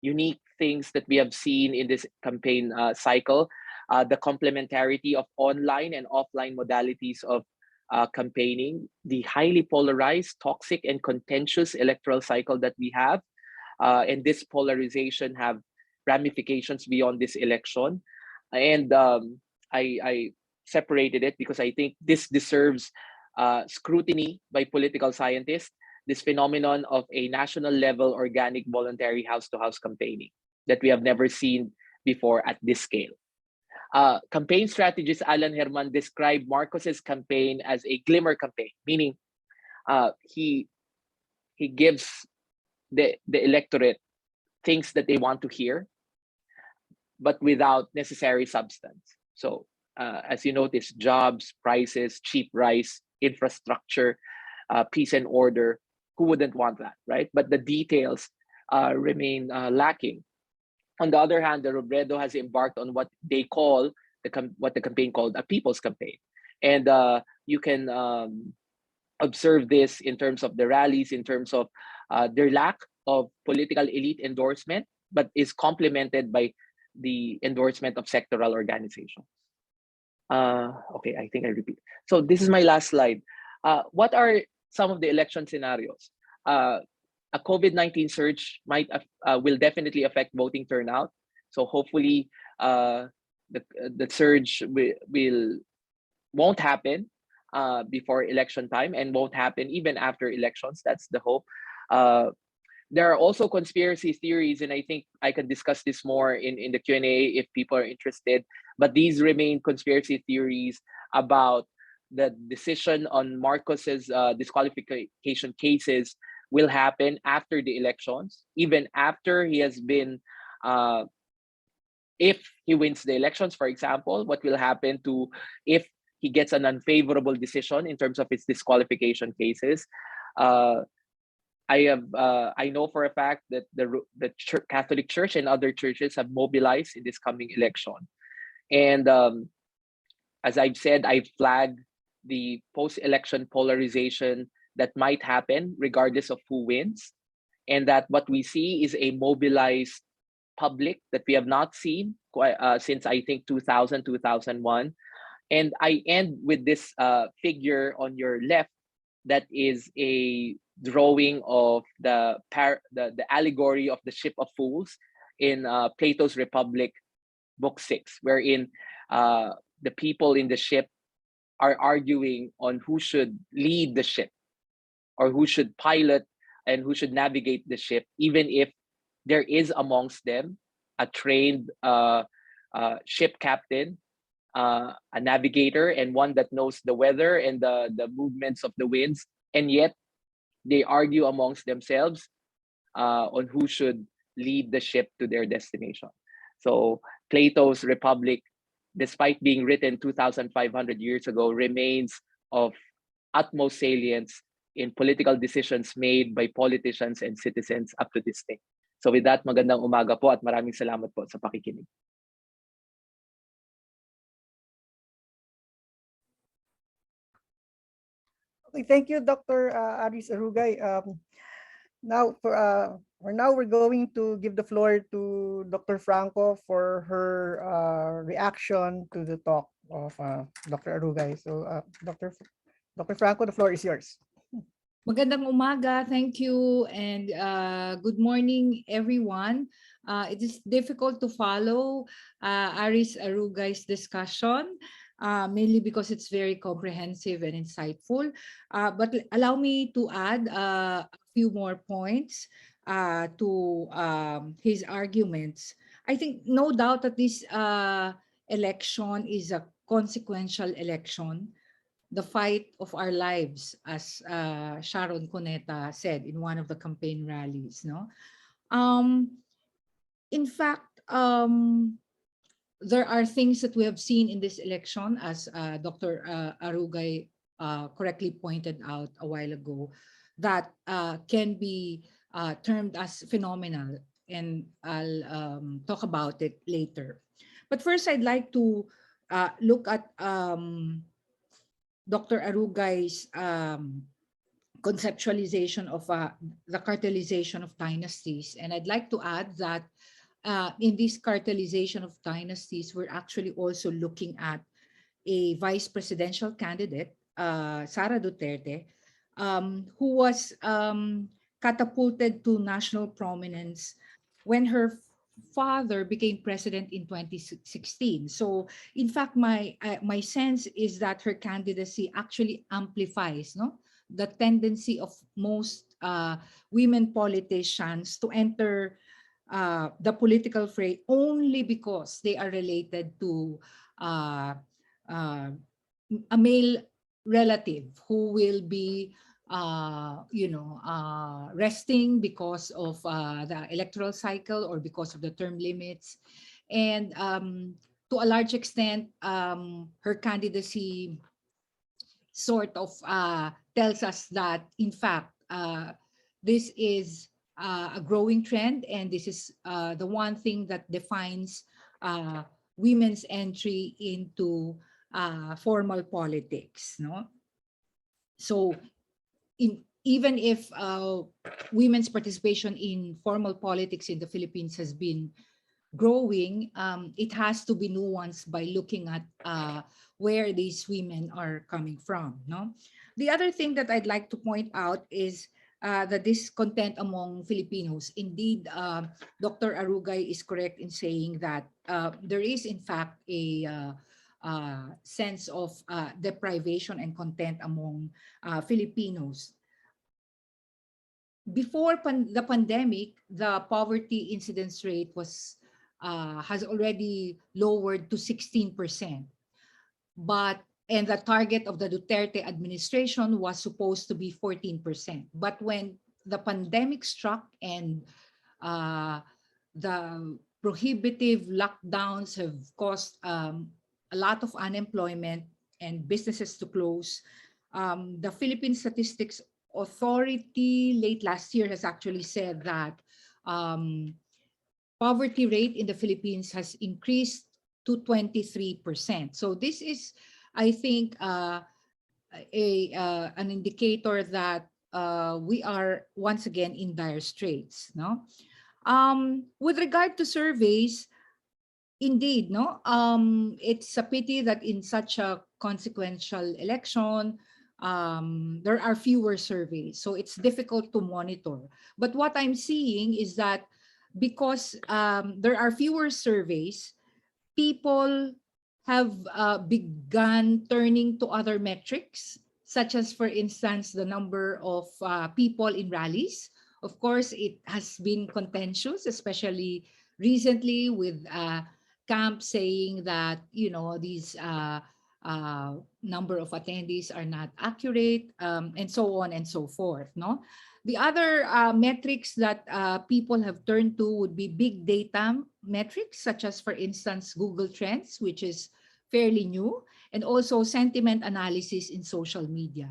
unique things that we have seen in this campaign cycle. The complementarity of online and offline modalities of campaigning, the highly polarized, toxic, and contentious electoral cycle that we have, and this polarization have ramifications beyond this election. And I separated it because I think this deserves scrutiny by political scientists, this phenomenon of a national level organic voluntary house-to-house campaigning that we have never seen before at this scale. Campaign strategist Alan Herman described Marcos's campaign as a glimmer campaign, meaning he gives the electorate things that they want to hear, but without necessary substance. So as you notice, jobs, prices, cheap rice, infrastructure, peace and order, who wouldn't want that, right? But the details remain lacking. On the other hand, the Robredo has embarked on what they call, what the campaign called a people's campaign. And you can observe this in terms of the rallies, in terms of their lack of political elite endorsement, but is complemented by the endorsement of sectoral organizations. Okay, I think I repeat. So this is my last slide. What are some of the election scenarios? A COVID-19 surge will definitely affect voting turnout. So hopefully the surge won't happen before election time and won't happen even after elections. That's the hope. There are also conspiracy theories, and I think I can discuss this more in the Q&A if people are interested. But these remain conspiracy theories about the decision on Marcos's disqualification cases will happen after the elections, even after he has been, if he wins the elections, for example, what will happen to if he gets an unfavorable decision in terms of his disqualification cases. I know for a fact that the Catholic Church and other churches have mobilized in this coming election. And as I've said, I've flagged the post-election polarization that might happen regardless of who wins, and that what we see is a mobilized public that we have not seen since I think 2000, 2001. And I end with this figure on your left that is a drawing of the allegory of the ship of fools in Plato's Republic, Book 6, wherein the people in the ship are arguing on who should lead the ship or who should pilot and who should navigate the ship, even if there is amongst them a trained ship captain, a navigator, and one that knows the weather and the movements of the winds. And yet they argue amongst themselves on who should lead the ship to their destination. So Plato's Republic, despite being written 2,500 years ago, remains of utmost salience in political decisions made by politicians and citizens up to this day. So with that, magandang umaga po at maraming salamat po sa pakikinig. Okay, thank you, Dr. Aris Arugay. Now, we're going to give the floor to Dr. Franco for her reaction to the talk of Dr. Arugay. So, Dr. Franco, the floor is yours. Magandang umaga, thank you, and good morning, everyone. It is difficult to follow Aris Arugay's discussion, mainly because it's very comprehensive and insightful. But allow me to add a few more points to his arguments. I think no doubt that this election is a consequential election, the fight of our lives, as Sharon Cuneta said in one of the campaign rallies. No, in fact, there are things that we have seen in this election, as Dr. Arugay correctly pointed out a while ago, that can be termed as phenomenal, and I'll talk about it later. But first, I'd like to look at Dr. Arugay's conceptualization of the cartelization of dynasties. And I'd like to add that in this cartelization of dynasties, we're actually also looking at a vice presidential candidate, Sara Duterte, who was catapulted to national prominence when her father became president in 2016. So in fact, my sense is that her candidacy actually amplifies, no, the tendency of most women politicians to enter the political fray only because they are related to a male relative who will be resting because of the electoral cycle or because of the term limits. And to a large extent, her candidacy sort of tells us that, in fact, this is a growing trend, and this is the one thing that defines women's entry into formal politics. No, so even if women's participation in formal politics in the Philippines has been growing, it has to be nuanced by looking at where these women are coming from. No, the other thing that I'd like to point out is the discontent among Filipinos. Indeed, Dr. Arugay is correct in saying that there is, in fact, a sense of deprivation and content among Filipinos. Before the pandemic, the poverty incidence rate was has already lowered to 16%. And the target of the Duterte administration was supposed to be 14%. But when the pandemic struck and the prohibitive lockdowns have caused a lot of unemployment and businesses to close, the Philippine Statistics Authority late last year has actually said that poverty rate in the Philippines has increased to 23%. So this is, I think, an indicator that we are once again in dire straits. No, with regard to surveys, indeed, no, it's a pity that in such a consequential election, there are fewer surveys, so it's difficult to monitor. But what I'm seeing is that because there are fewer surveys, people have begun turning to other metrics, such as, for instance, the number of people in rallies. Of course, it has been contentious, especially recently with Camp saying that, you know, these number of attendees are not accurate, and so on and so forth. No, the other metrics that people have turned to would be big data metrics, such as, for instance, Google Trends, which is fairly new, and also sentiment analysis in social media.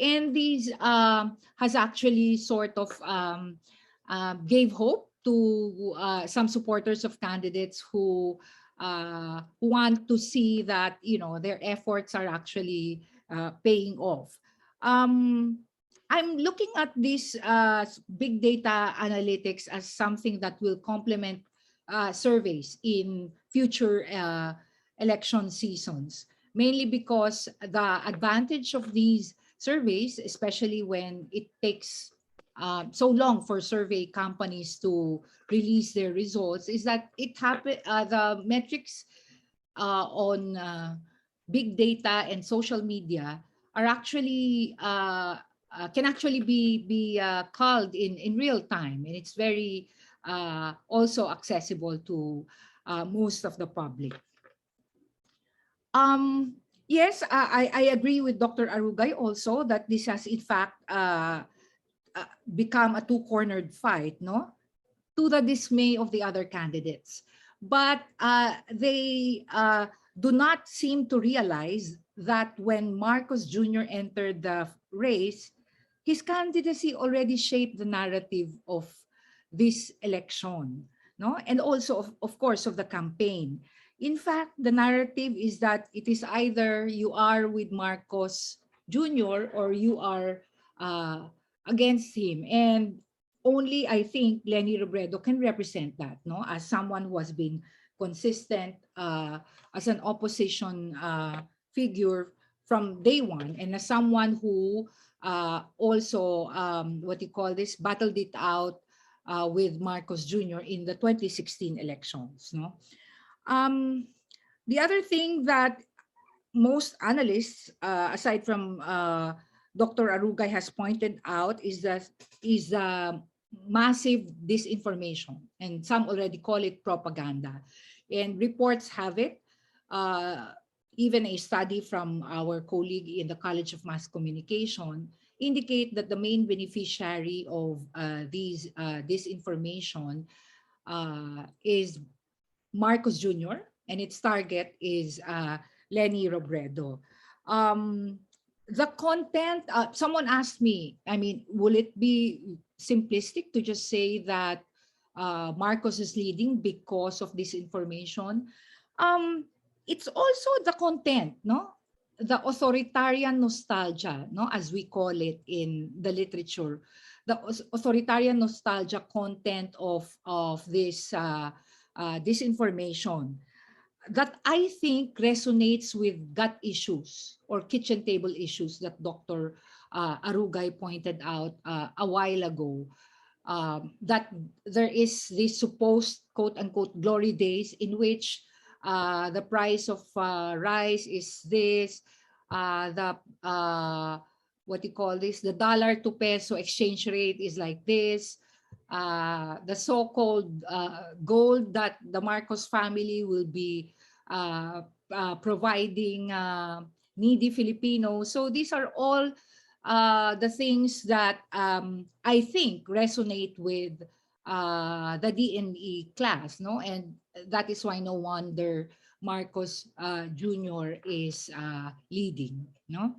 And these has actually sort of gave hope to some supporters of candidates who want to see that, you know, their efforts are actually paying off. I'm looking at this big data analytics as something that will complement surveys in future election seasons, mainly because the advantage of these surveys, especially when it takes so long for survey companies to release their results, is that the metrics on big data and social media are actually can actually be called in real time, and it's very also accessible to most of the public. Yes, I agree with Dr. Arugay also that this has in fact become a two-cornered fight, no, to the dismay of the other candidates. But they do not seem to realize that when Marcos Jr. entered the race, his candidacy already shaped the narrative of this election, no, and also of course of the campaign. In fact, the narrative is that it is either you are with Marcos Jr. or you are against him, and only I think Lenny Robredo can represent that, no, as someone who has been consistent as an opposition figure from day one, and as someone who also what you call this, battled it out with Marcos Jr. in the 2016 elections. No, the other thing that most analysts, aside from Dr. Arugay, has pointed out is that is massive disinformation, and some already call it propaganda. And reports have it. Even a study from our colleague in the College of Mass Communication indicate that the main beneficiary of disinformation is Marcos Jr., and its target is Lenny Robredo. The content, someone asked me, I mean, will it be simplistic to just say that Marcos is leading because of this information? It's also the content, no? The authoritarian nostalgia, no, as we call it in the literature, the authoritarian nostalgia content of this disinformation that I think resonates with gut issues or kitchen table issues that Dr. Arugay pointed out a while ago. That there is this supposed quote unquote glory days in which the price of rice is this, the what you call this, the dollar to peso exchange rate is like this, the so-called gold that the Marcos family will be providing needy Filipinos. So these are all the things that I think resonate with the DNE class, no, and that is why no wonder Marcos Jr. is leading, no.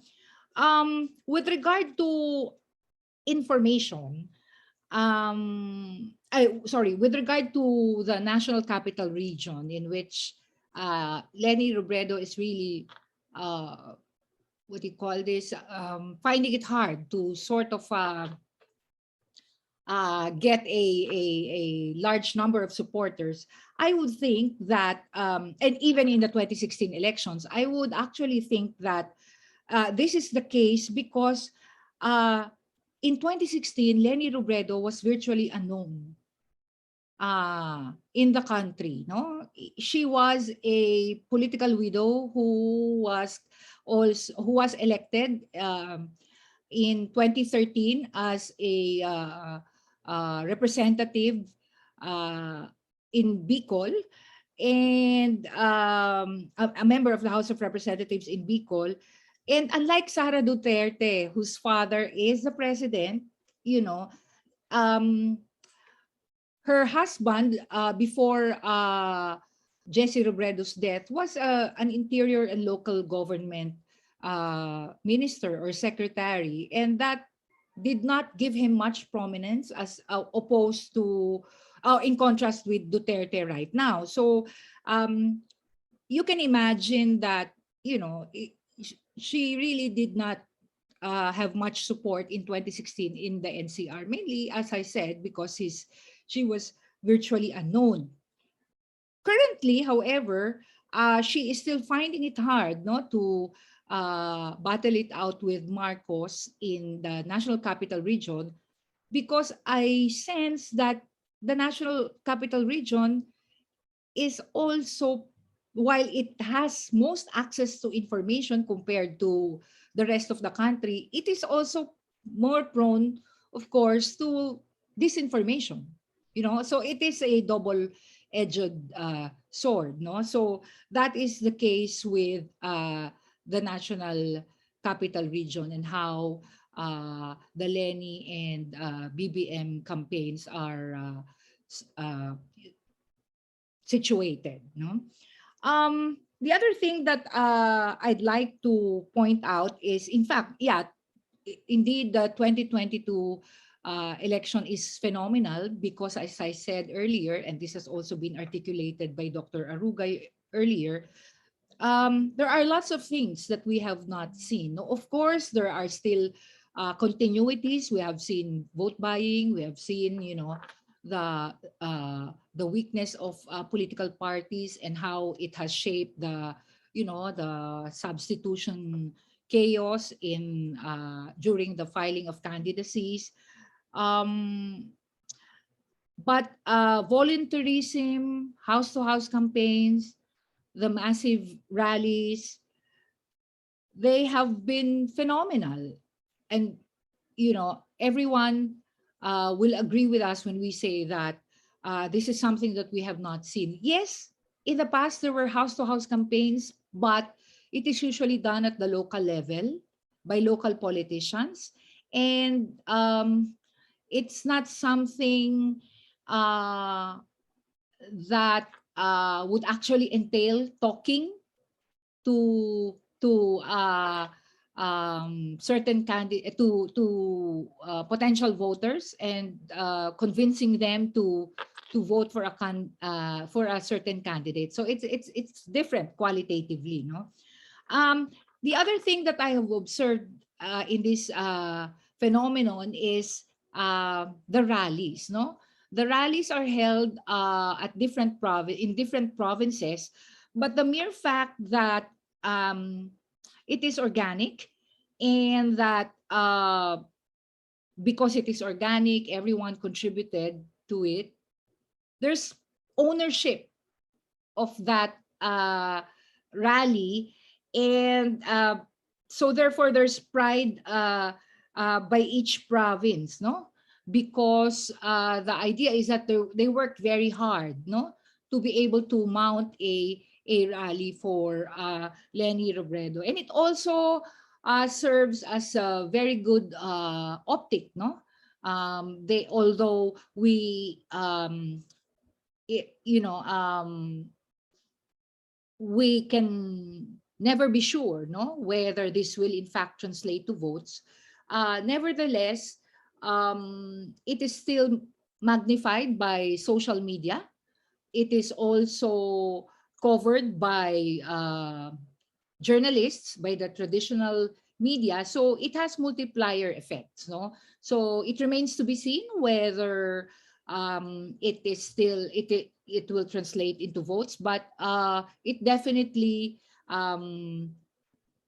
With regard to information, with regard to the National Capital Region, in which Lenny Robredo is really, what do you call this, finding it hard to sort of get a large number of supporters. I would think that, and even in the 2016 elections, I would actually think that this is the case because uh, in 2016, Lenny Robredo was virtually unknown in the country. No, she was a political widow who was elected in 2013 as a representative uh, in Bicol, and a member of the House of Representatives in Bicol. And unlike Sara Duterte, whose father is the president, you know, um, her husband, before Jesse Robredo's death, was an interior and local government minister or secretary, and that did not give him much prominence as opposed to, in contrast with Duterte right now. So um, you can imagine that, she really did not have much support in 2016 in the NCR, mainly, as I said, because she was virtually unknown. Currently, however, she is still finding it hard, no, to battle it out with Marcos in the National Capital Region, because I sense that the National Capital Region is also, while it has most access to information compared to the rest of the country, it is also more prone, of course, to disinformation. So it is a double-edged sword. No, so that is the case with the National Capital Region, and how the Lenny and BBM campaigns are situated. No, the other thing that I'd like to point out is, in fact, yeah, indeed, the 2022 election is phenomenal because, as I said earlier, and this has also been articulated by Dr. Arugay earlier, there are lots of things that we have not seen. No, of course, there are still continuities. We have seen vote buying. We have seen, the weakness of political parties and how it has shaped the substitution chaos in during the filing of candidacies. Um, but voluntarism, house-to-house campaigns, the massive rallies, they have been phenomenal. And, everyone will agree with us when we say that this is something that we have not seen. Yes, in the past, there were house-to-house campaigns, but it is usually done at the local level by local politicians. And it's not something uh, that would actually entail talking to certain candidate to potential voters, and convincing them to vote for for a certain candidate. So it's different qualitatively, no. The other thing that I have observed in this phenomenon is the rallies, no. The rallies are held at in different provinces, but the mere fact that it is organic, and that because it is organic, everyone contributed to it. There's ownership of that rally, and so therefore there's pride by each province, no, because the idea is that they worked very hard, no, to be able to mount a rally for Lenny Robredo. And it also serves as a very good optic, no. They although we it, you know we can never be sure, no, whether this will in fact translate to votes. Nevertheless, it is still magnified by social media. It is also covered by journalists, by the traditional media. So it has multiplier effects, no? So it remains to be seen whether it is still it will translate into votes, but it definitely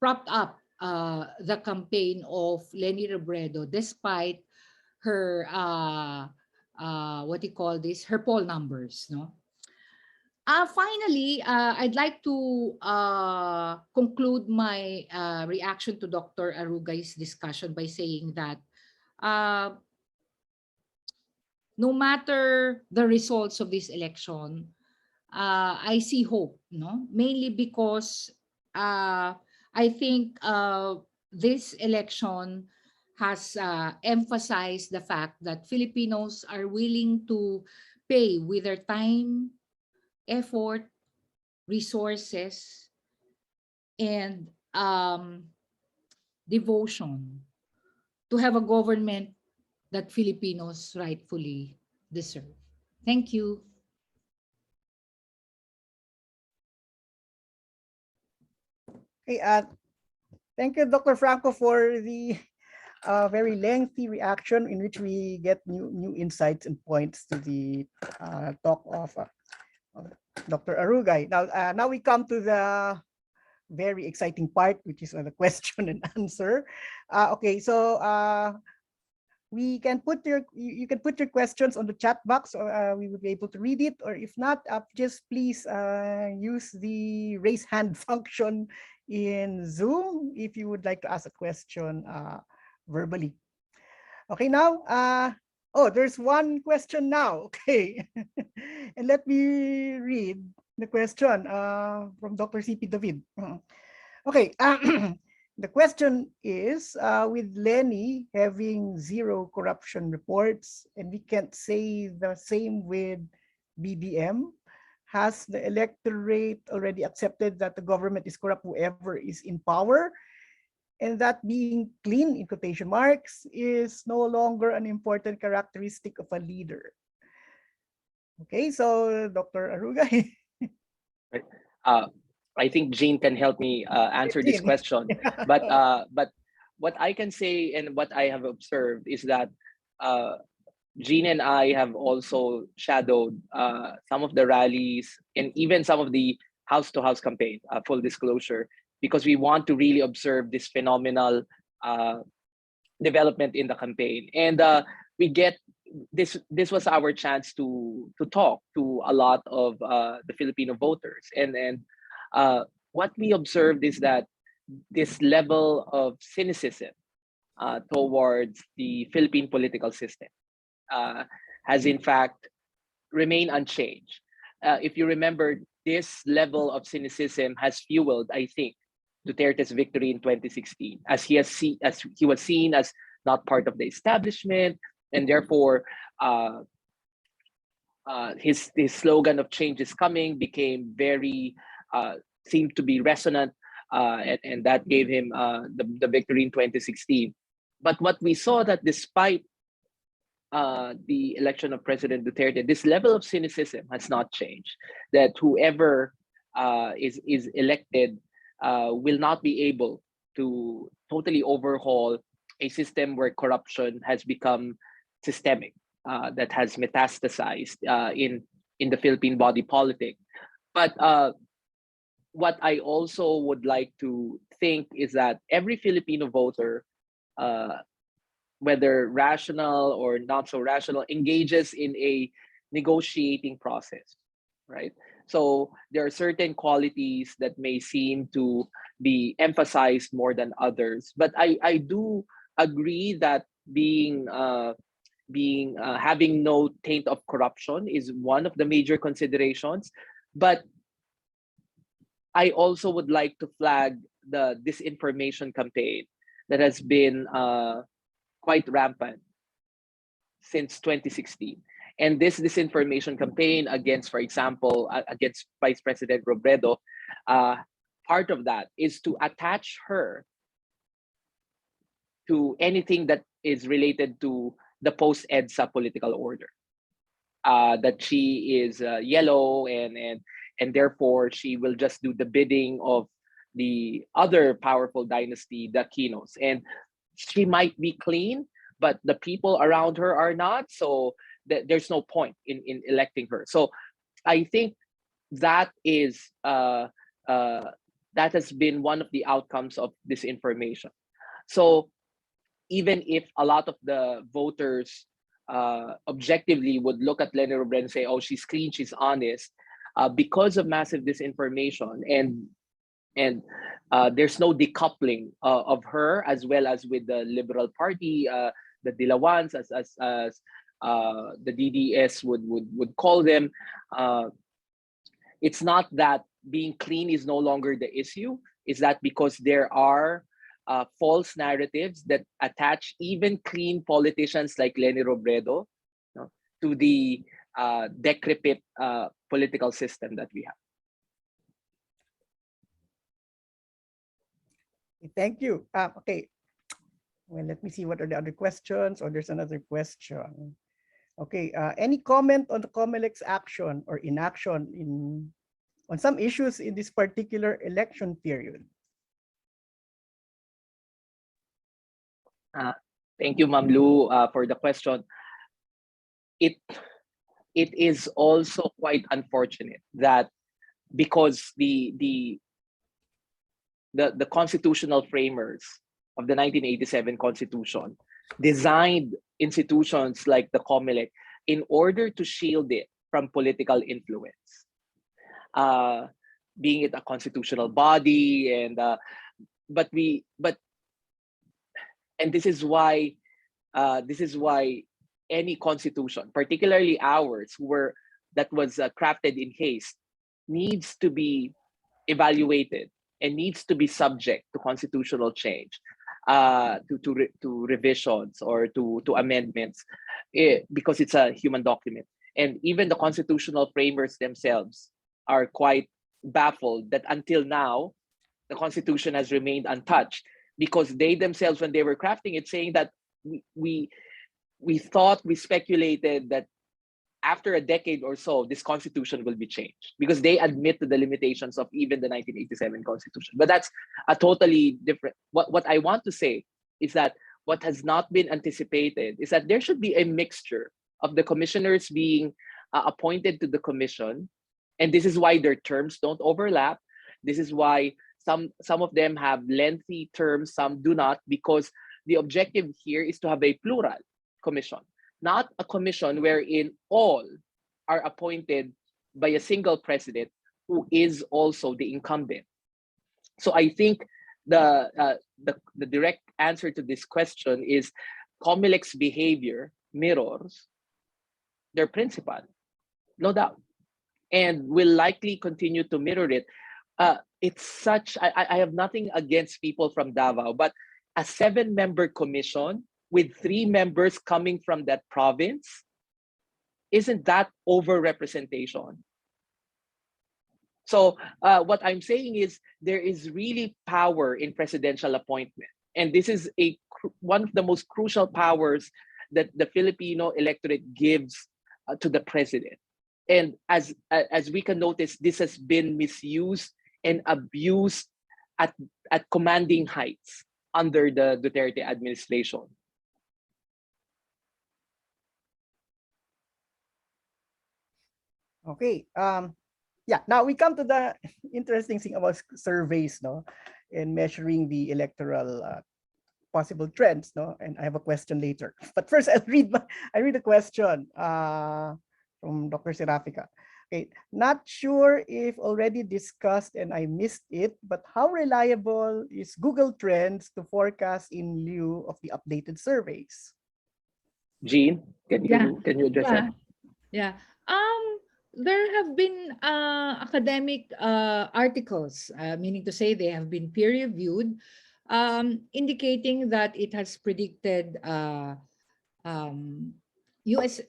propped up the campaign of Leni Robredo, despite her what do you call this, her poll numbers, no? Finally, I'd like to conclude my reaction to Dr. Arugay's discussion by saying that uh, no matter the results of this election, I see hope, no? Mainly because I think this election has emphasized the fact that Filipinos are willing to pay with their time, effort, resources, and devotion to have a government that Filipinos rightfully deserve. Thank you. Okay, thank you, Dr. Franco, for the very lengthy reaction in which we get new insights and points to the talk of Dr. Arugay. Now we come to the very exciting part, which is the question and answer. Okay, so we can put you can put your questions on the chat box, or we will be able to read it. Or if not, just please use the raise hand function in Zoom if you would like to ask a question verbally. Okay, now, oh, there's one question now. Okay, and let me read the question from Dr. CP David. Okay, the question is, with Leni having zero corruption reports, and we can't say the same with BBM, has the electorate already accepted that the government is corrupt, whoever is in power, and that being clean, in quotation marks, is no longer an important characteristic of a leader? Okay, so Dr. Arugay. I think Jean can help me answer this Jean. question. But what I can say and what I have observed is that Jean and I have also shadowed some of the rallies and even some of the house-to-house campaign, full disclosure, because we want to really observe this phenomenal development in the campaign. And we get this was our chance to talk to a lot of the Filipino voters. And what we observed is that this level of cynicism towards the Philippine political system has in fact remained unchanged. If you remember, this level of cynicism has fueled, I think, Duterte's victory in 2016, as he was seen as not part of the establishment, and therefore his slogan of change is coming became very seemed to be resonant, and that gave him the victory in 2016. But what we saw that despite the election of President Duterte, this level of cynicism has not changed. That whoever is elected will not be able to totally overhaul a system where corruption has become systemic, that has metastasized in the Philippine body politic. But what I also would like to think is that every Filipino voter, whether rational or not so rational, engages in a negotiating process, right? So there are certain qualities that may seem to be emphasized more than others, but I do agree that having no taint of corruption is one of the major considerations. But I also would like to flag the disinformation campaign that has been quite rampant since 2016. And this disinformation campaign against, for example, against Vice President Robredo, part of that is to attach her to anything that is related to the post-EDSA political order. That she is yellow and and therefore she will just do the bidding of the other powerful dynasty, the Aquinos. And she might be clean, but the people around her are not. So there's no point in electing her. So I think that is that has been one of the outcomes of disinformation. So even if a lot of the voters objectively would look at Leni Robredo and say, "Oh, she's clean, she's honest," because of massive disinformation and there's no decoupling of her as well as with the Liberal Party, the Dilawans, as the DDS would call them. It's not that being clean is no longer the issue. It's that because there are false narratives that attach even clean politicians like Leni Robredo, to the decrepit political system that we have. Thank you. Okay. Well, let me see what are the other questions. Or there's another question. Okay. Any comment on the COMELEC's action or inaction on some issues in this particular election period? Thank you, Ma'am Lu, for the question. It is also quite unfortunate that because the constitutional framers of the 1987 Constitution designed institutions like the COMELEC in order to shield it from political influence. Being it a constitutional body, and this is why any constitution, particularly ours, that was crafted in haste, needs to be evaluated and needs to be subject to constitutional change, to revisions or to amendments, because it's a human document. And even the constitutional framers themselves are quite baffled that until now, the Constitution has remained untouched, because they themselves, when they were crafting it, saying that we speculated that after a decade or so, this constitution will be changed, because they admit to the limitations of even the 1987 constitution. But that's a totally different. What I want to say is that what has not been anticipated is that there should be a mixture of the commissioners being appointed to the commission, and this is why their terms don't overlap. This is why some of them have lengthy terms, some do not, because the objective here is to have a plural commission, not a commission wherein all are appointed by a single president who is also the incumbent. So I think the direct answer to this question is COMELEC's behavior mirrors their principal, no doubt, and will likely continue to mirror it. It's such, I have nothing against people from Davao, but a 7-member commission with 3 members coming from that province, isn't that over-representation? So what I'm saying is there is really power in presidential appointment. And this is one of the most crucial powers that the Filipino electorate gives to the president. And as we can notice, this has been misused and abused at commanding heights under the Duterte administration. Okay. Yeah. Now we come to the interesting thing about surveys, no, and measuring the electoral possible trends, no. And I have a question later. But first, I read the question from Dr. Serafica. Okay. Not sure if already discussed and I missed it, but how reliable is Google Trends to forecast in lieu of the updated surveys? Jean, can you address that? Yeah. There have been academic articles, meaning to say they have been peer-reviewed, indicating that it has predicted the U.S.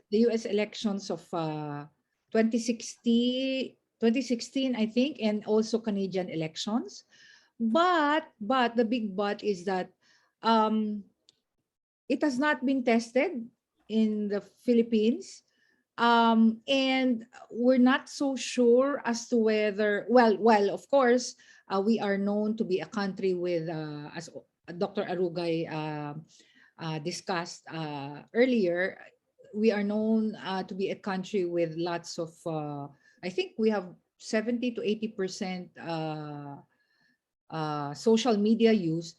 elections of 2016, I think, and also Canadian elections. But the big but is that it has not been tested in the Philippines. And we're not so sure as to whether, well, of course, we are known to be a country with, as Dr. Arugay discussed earlier, we are known to be a country with lots of, I think we have 70 to 80% social media use.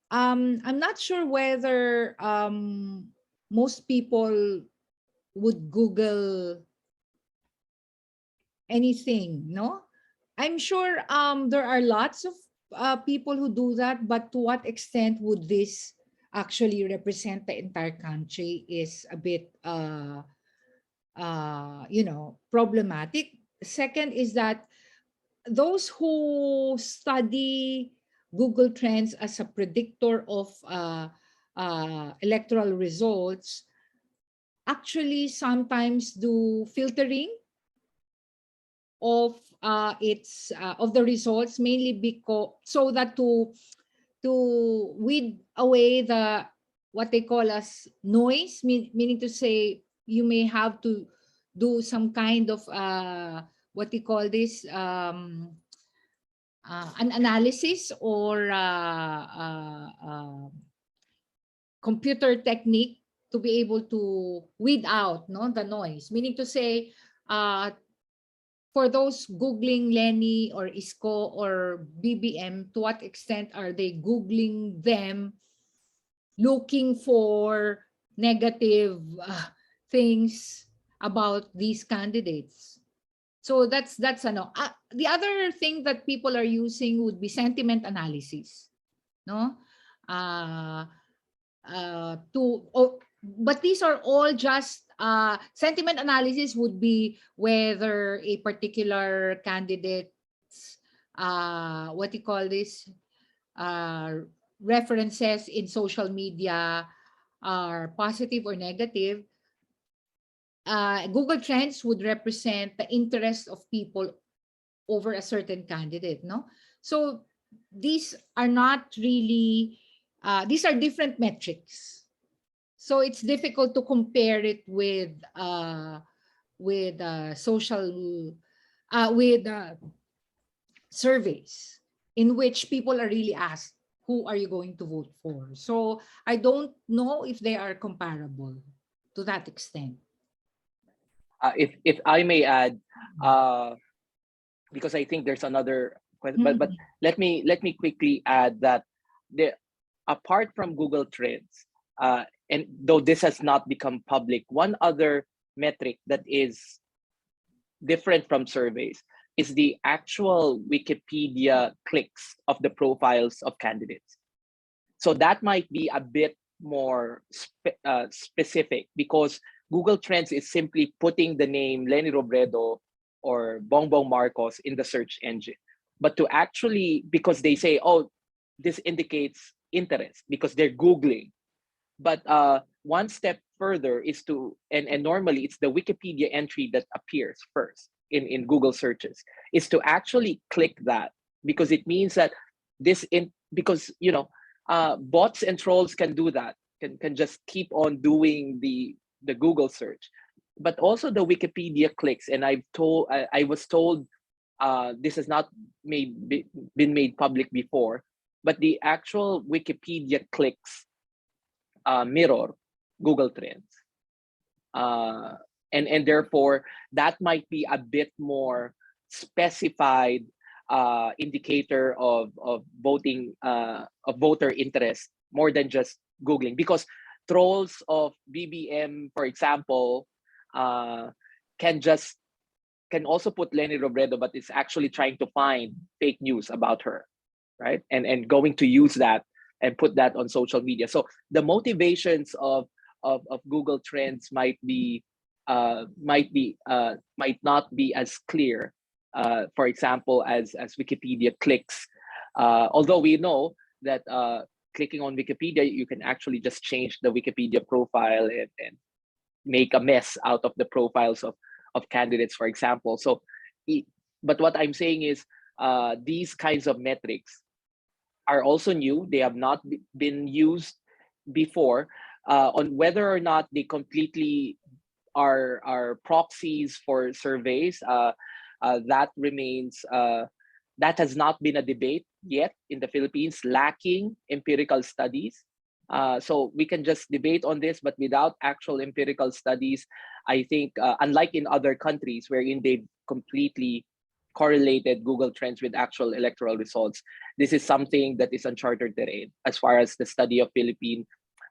I'm not sure whether most people would Google anything, no? I'm sure there are lots of people who do that, but to what extent would this actually represent the entire country is a bit, problematic. Second is that those who study Google Trends as a predictor of electoral results actually sometimes do filtering of its of the results, mainly because so that to weed away the what they call as noise, meaning to say you may have to do some kind of what they call this an analysis or computer technique to be able to weed out, no, the noise, meaning to say for those Googling Lenny or ISCO or BBM, to what extent are they Googling them looking for negative things about these candidates? So that's ano. The other thing that people are using would be sentiment analysis, no? But these are all just sentiment analysis would be whether a particular candidate's what you call this references in social media are positive or negative. Google Trends would represent the interest of people over a certain candidate, no? So these are not really, these are different metrics. So it's difficult to compare it with social, with surveys in which people are really asked, who are you going to vote for? So I don't know if they are comparable to that extent. If I may add, because I think there's another question, but let me quickly add that the apart from Google Trends, and though this has not become public, one other metric that is different from surveys is the actual Wikipedia clicks of the profiles of candidates. So that might be a bit more specific, because Google Trends is simply putting the name Lenny Robredo or Bongbong Marcos in the search engine. But to actually, because they say, oh, this indicates interest because they're Googling. But one step further is to, and normally it's the Wikipedia entry that appears first in Google searches, is to actually click that, because it means that because, bots and trolls can do that, can just keep on doing the Google search. But also the Wikipedia clicks, and I was told this has not been made public before, but the actual Wikipedia clicks mirror Google Trends, and therefore that might be a bit more specified indicator of voting of voter interest, more than just Googling, because trolls of BBM, for example, can also put Lenny Robredo, but it's actually trying to find fake news about her, right? And going to use that and put that on social media. So the motivations of Google Trends might not be as clear, for example, as Wikipedia clicks. Although we know that clicking on Wikipedia, you can actually just change the Wikipedia profile and make a mess out of the profiles of candidates, for example. So, but what I'm saying is these kinds of metrics are also new. They have not been used before. On whether or not they completely are proxies for surveys. That remains that has not been a debate yet in the Philippines, lacking empirical studies. So we can just debate on this, but without actual empirical studies, I think, unlike in other countries wherein they've completely correlated Google Trends with actual electoral results, this is something that is uncharted terrain as far as the study of Philippine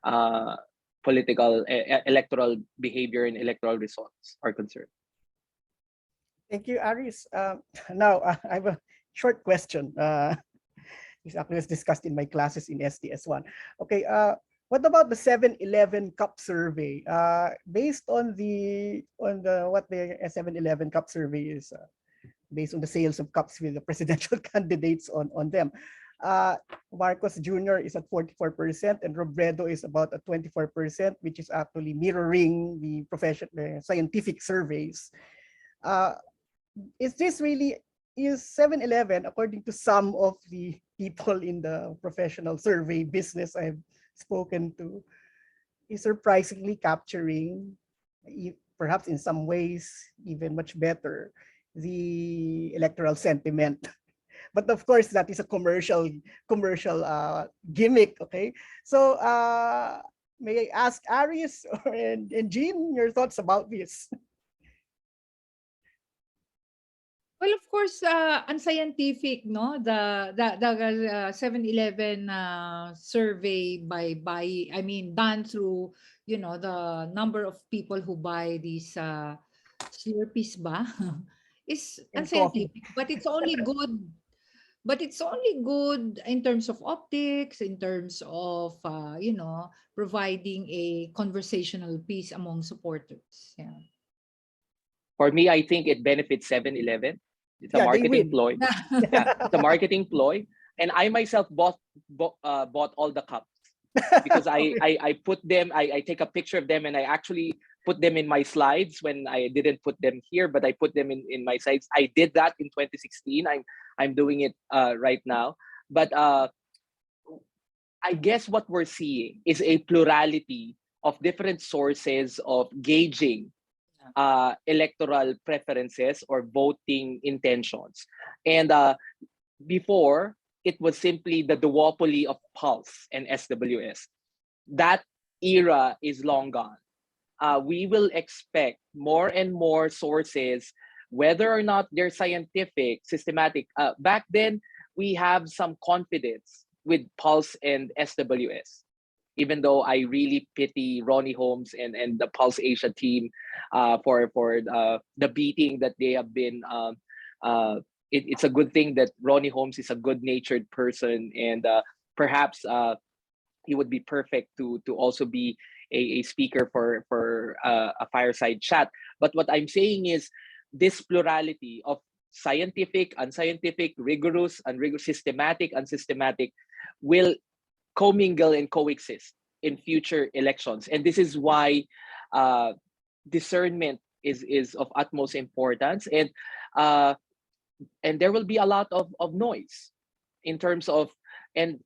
uh, political electoral behavior and electoral results are concerned. Thank you, Aris. Now, I have a short question. This actually was discussed in my classes in STS1. Okay, what about the 7-Eleven Cup survey? Based on the what the 7-Eleven Cup survey is, based on the sales of cups with the presidential candidates on them. Marcos Jr. is at 44% and Robredo is about at 24%, which is actually mirroring the scientific surveys. Is this really, is 7-Eleven, according to some of the people in the professional survey business I've spoken to, is surprisingly capturing, perhaps in some ways even much better, the electoral sentiment? But of course, that is a commercial gimmick. Okay, so may I ask Aris and Jean your thoughts about this? Well, of course, unscientific, no? The 7-Eleven survey I mean, done through, the number of people who buy these Slurpees ba? Is And coffee. unscientific, but it's only good. But it's only good in terms of optics, in terms of, providing a conversational piece among supporters. Yeah. For me, I think it benefits 7-Eleven. It's a Yeah, they marketing win. ploy. Yeah, it's a marketing ploy. And I myself bought all the cups because Okay. I put them, I take a picture of them and I actually put them in my slides when I didn't put them here, but I put them in my slides. I did that in 2016. I'm doing it right now. But I guess what we're seeing is a plurality of different sources of gauging electoral preferences or voting intentions. And before, it was simply the duopoly of Pulse and SWS. That era is long gone. We will expect more and more sources, whether or not they're scientific, systematic. Back then, we have some confidence with Pulse and SWS, even though I really pity Ronnie Holmes and the Pulse Asia team for the beating that they have been. It's a good thing that Ronnie Holmes is a good-natured person, and perhaps he would be perfect to also be a speaker for a fireside chat. But what I'm saying is this plurality of scientific, unscientific, rigorous, unrigorous, systematic, unsystematic will commingle and coexist in future elections. And this is why discernment is of utmost importance. And there will be a lot of noise in terms of, and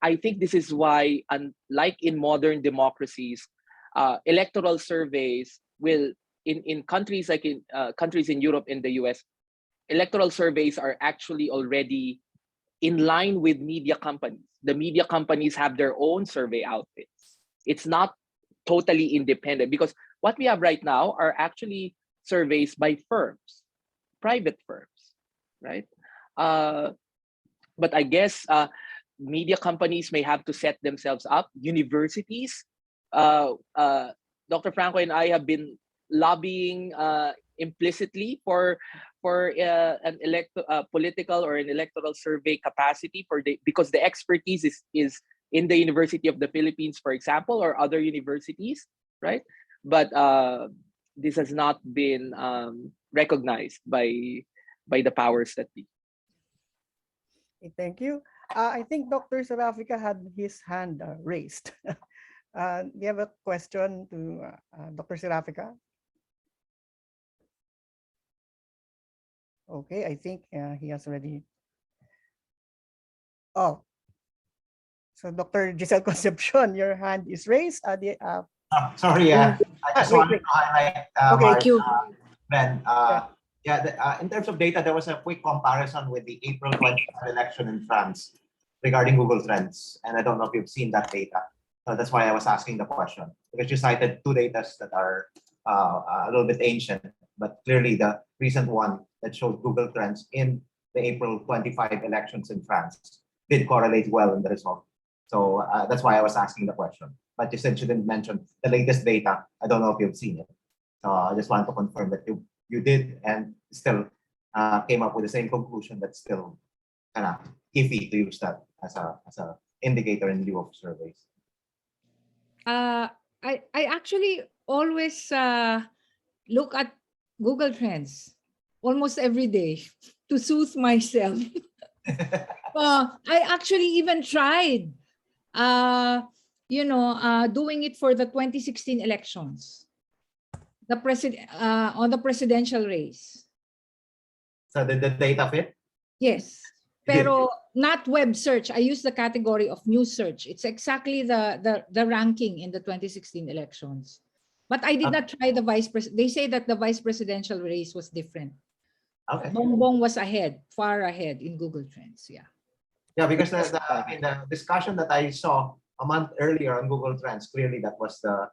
I think this is why, unlike in modern democracies, electoral surveys will, in countries like in countries in Europe and the US, electoral surveys are actually already in line with media companies. The media companies have their own survey outfits. It's not totally independent, because what we have right now are actually surveys by firms, private firms, right? But I guess media companies may have to set themselves up. Universities, Dr. Franco and I have been lobbying implicitly for an political or an electoral survey capacity because the expertise is in the University of the Philippines, for example, or other universities, right? But this has not been recognized by the powers that be. Thank you. I think Dr. Serafika had his hand raised. Do you have a question to Dr. Serafika? Okay, I think he has already. Oh, so Dr. Giselle Concepcion, your hand is raised. Sorry, Ah, I just wait, wanted wait. to highlight, Okay. Mark, Thank you. Ben, Yeah. in terms of data, there was a quick comparison with the April 25 election in France regarding Google Trends. And I don't know if you've seen that data. So that's why I was asking the question, because you cited two data that are a little bit ancient, but clearly the recent one that showed Google Trends in the April 25 elections in France did correlate well in the result. So that's why I was asking the question. But you said you didn't mention the latest data. I don't know if you've seen it. So I just wanted to confirm that you did and still came up with the same conclusion that's still kind of iffy to use that as a indicator in lieu of surveys. I actually always look at Google Trends almost every day to soothe myself. I actually even tried, doing it for the 2016 elections, on the presidential race. So did the data fit? Yes, You did. pero not web search. I use the category of news search. It's exactly the ranking in the 2016 elections. But I did not try the vice president. They say that the vice presidential race was different. Okay. Bongbong was ahead, far ahead in Google Trends. Yeah. Yeah, because the discussion that I saw a month earlier on Google Trends, clearly that was the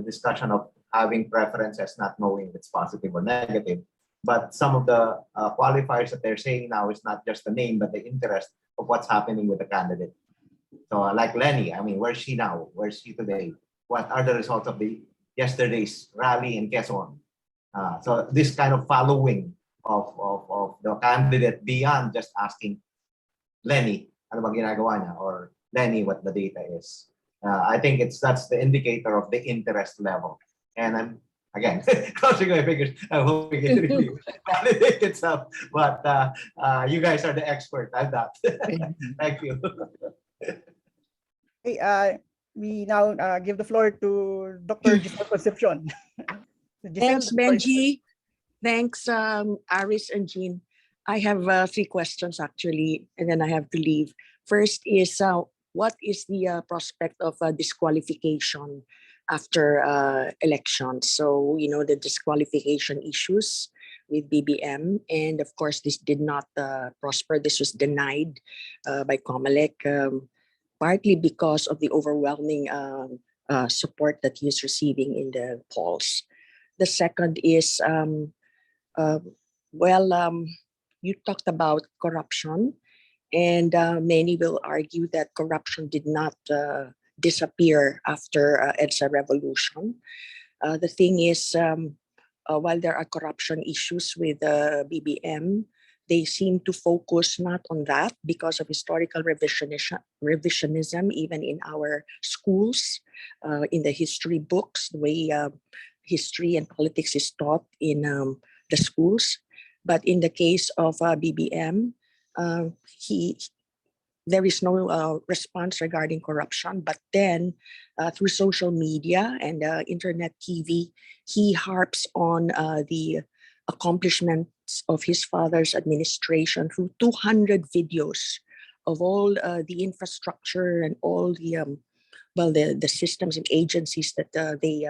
discussion of having preferences, not knowing if it's positive or negative. But some of the qualifiers that they're saying now is not just the name, but the interest of what's happening with the candidate. So like Lenny, I mean, where's she now? Where's she today? What are the results of the yesterday's rally in Quezon? So this kind of following of the candidate beyond just asking Lenny, ano bang ginagawa niya? Or Lenny, what the data is. I think that's the indicator of the interest level. And I'm, again, crossing my fingers, I'm hoping it really validates itself. But you guys are the expert. I'm not. Thank you. Hey, we now give the floor to Dr. Giselle Concepcion. Giselle, Thanks, the floor is yours. Benji. Thanks, Aris and Jean. I have three questions actually, and then I have to leave. First is, what is the prospect of disqualification after elections? So, the disqualification issues with BBM, and of course, this did not prosper. This was denied by COMELEC, partly because of the overwhelming support that he is receiving in the polls. The second is, you talked about corruption, and many will argue that corruption did not disappear after EDSA revolution. The thing is, while there are corruption issues with BBM, they seem to focus not on that because of historical revisionism, even in our schools, in the history books, the way history and politics is taught in the schools. But in the case of BBM, there is no response regarding corruption. But then through social media and internet TV, he harps on the accomplishments of his father's administration through 200 videos of all the infrastructure and all the systems and agencies that they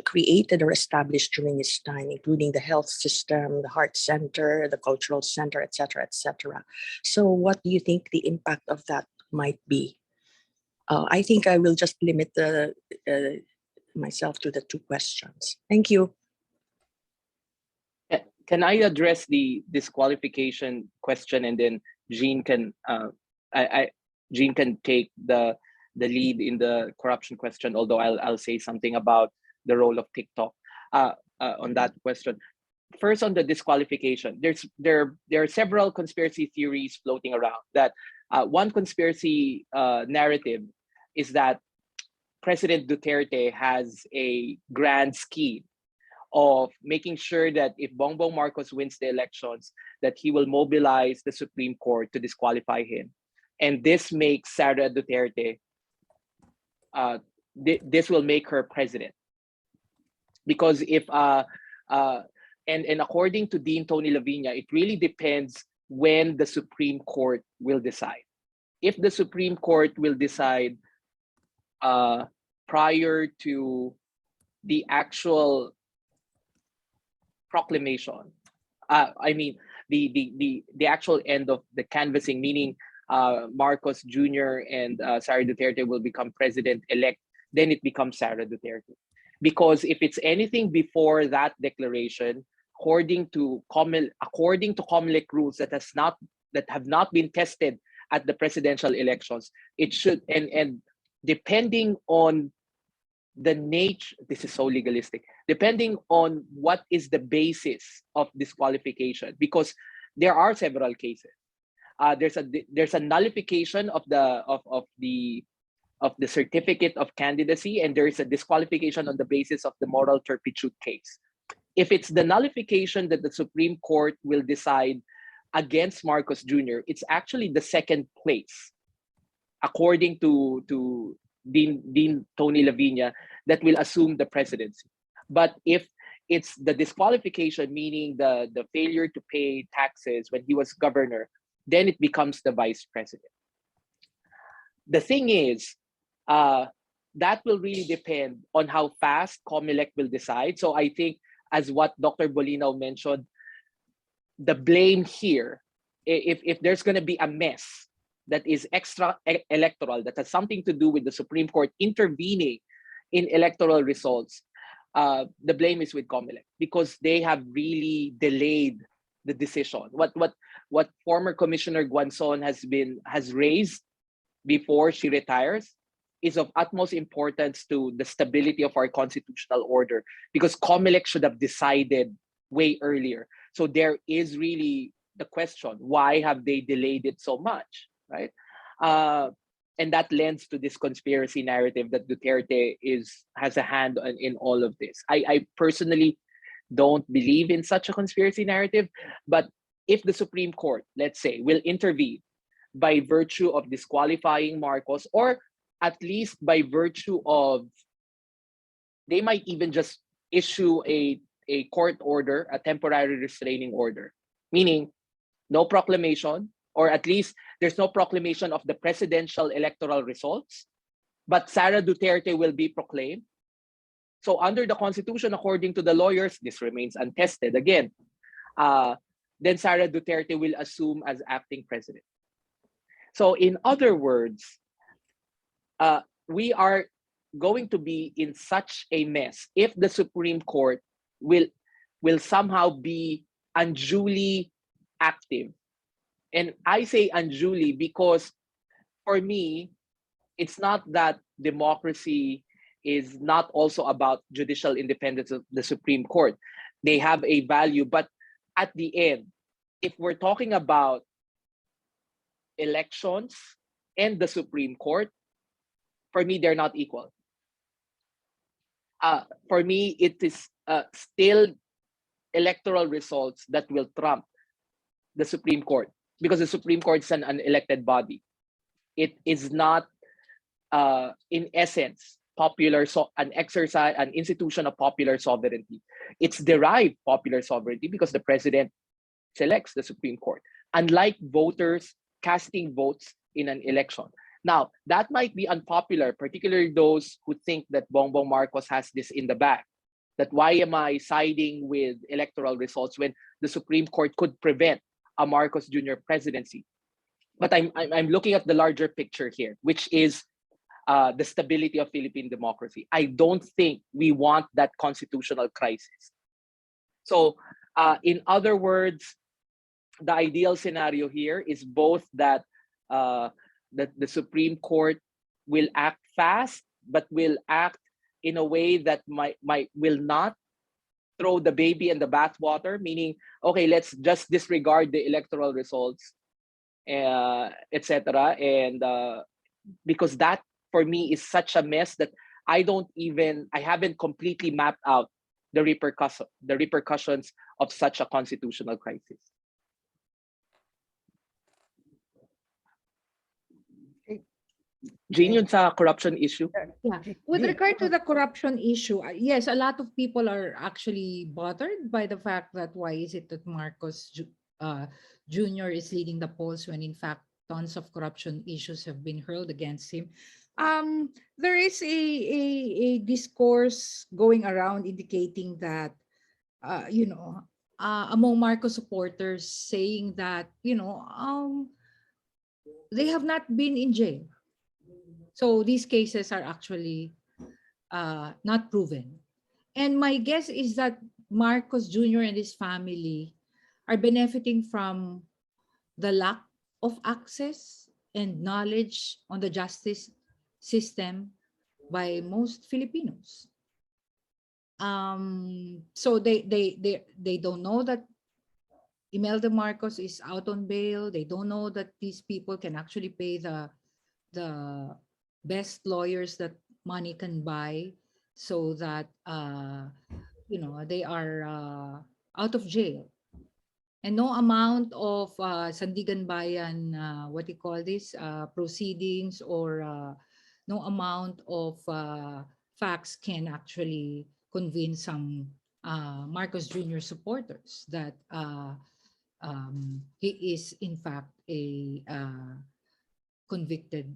created or established during his time, including the health system, the heart center, the cultural center, etc., etc. So what do you think the impact of that might be? I think I will just limit myself to the two questions. Thank you. Can I address the disqualification question, and then Jean can Jean can take the lead in the corruption question, although I'll say something about the role of TikTok on that question. First, on the disqualification, there are several conspiracy theories floating around. That one conspiracy narrative is that President Duterte has a grand scheme of making sure that if Bongbong Marcos wins the elections, that he will mobilize the Supreme Court to disqualify him. And this makes Sara Duterte, this will make her president. Because if, and according to Dean Tony Lavinia, it really depends when the Supreme Court will decide. If the Supreme Court will decide prior to the actual proclamation. I mean, the actual end of the canvassing, meaning Marcos Jr. and Sara Duterte will become president-elect, then it becomes Sara Duterte. Because if it's anything before that declaration, according to COMELEC rules that have not been tested at the presidential elections, it should, and depending on the nature, this is so legalistic, depending on what is the basis of disqualification, because there are several cases. There's a nullification of the certificate of candidacy, and there is a disqualification on the basis of the moral turpitude case. If it's the nullification that the Supreme Court will decide against Marcos Jr., it's actually the second place, according to Dean Tony Lavinia, that will assume the presidency. But if it's the disqualification, meaning the failure to pay taxes when he was governor, then it becomes the vice president. The thing is, that will really depend on how fast COMELEC will decide. So I think, as what Dr. Bolinaw mentioned, the blame here, if there's going to be a mess that is extra electoral, that has something to do with the Supreme Court intervening in electoral results, the blame is with COMELEC, because they have really delayed the decision. What former Commissioner Guanzon has raised before she retires is of utmost importance to the stability of our constitutional order, because COMELEC should have decided way earlier. So there is really the question, why have they delayed it so much, right? And that lends to this conspiracy narrative that Duterte has a hand in all of this. I personally don't believe in such a conspiracy narrative, but if the Supreme Court, let's say, will intervene by virtue of disqualifying Marcos, or at least by virtue of, they might even just issue a court order, a temporary restraining order, meaning no proclamation, or at least there's no proclamation of the presidential electoral results, but Sara Duterte will be proclaimed. So under the Constitution, according to the lawyers, this remains untested again. Then Sara Duterte will assume as acting president. So in other words, we are going to be in such a mess if the Supreme Court will somehow be unduly active. And I say unduly because, for me, it's not that democracy is not also about judicial independence of the Supreme Court. They have a value, but at the end, if we're talking about elections and the Supreme Court, for me, they're not equal. For me, it is still electoral results that will trump the Supreme Court, because the Supreme Court is an unelected body. It is not, in essence, an institution of popular sovereignty. It's derived popular sovereignty because the president selects the Supreme Court, unlike voters casting votes in an election. Now, that might be unpopular, particularly those who think that Bongbong Marcos has this in the bag. That why am I siding with electoral results when the Supreme Court could prevent a Marcos Jr. presidency? But I'm looking at the larger picture here, which is the stability of Philippine democracy. I don't think we want that constitutional crisis. So, in other words, the ideal scenario here is both that the Supreme Court will act fast, but will act in a way that will not throw the baby in the bathwater, meaning, okay, let's just disregard the electoral results, etc. And because that, for me, is such a mess that I haven't completely mapped out the repercussions of such a constitutional crisis. Jean, yun sa corruption issue? Yeah. With regard to the corruption issue, yes, a lot of people are actually bothered by the fact that why is it that Marcos Jr. is leading the polls when in fact tons of corruption issues have been hurled against him. There is a discourse going around indicating that, among Marcos supporters saying that, they have not been in jail. So these cases are actually not proven. And my guess is that Marcos Jr. and his family are benefiting from the lack of access and knowledge on the justice system by most Filipinos. So they don't know that Imelda Marcos is out on bail. They don't know that these people can actually pay the best lawyers that money can buy, so that they are out of jail. And no amount of Sandigan Bayan, what do you call this, proceedings, or no amount of facts can actually convince some Marcos Jr. supporters that he is in fact a convicted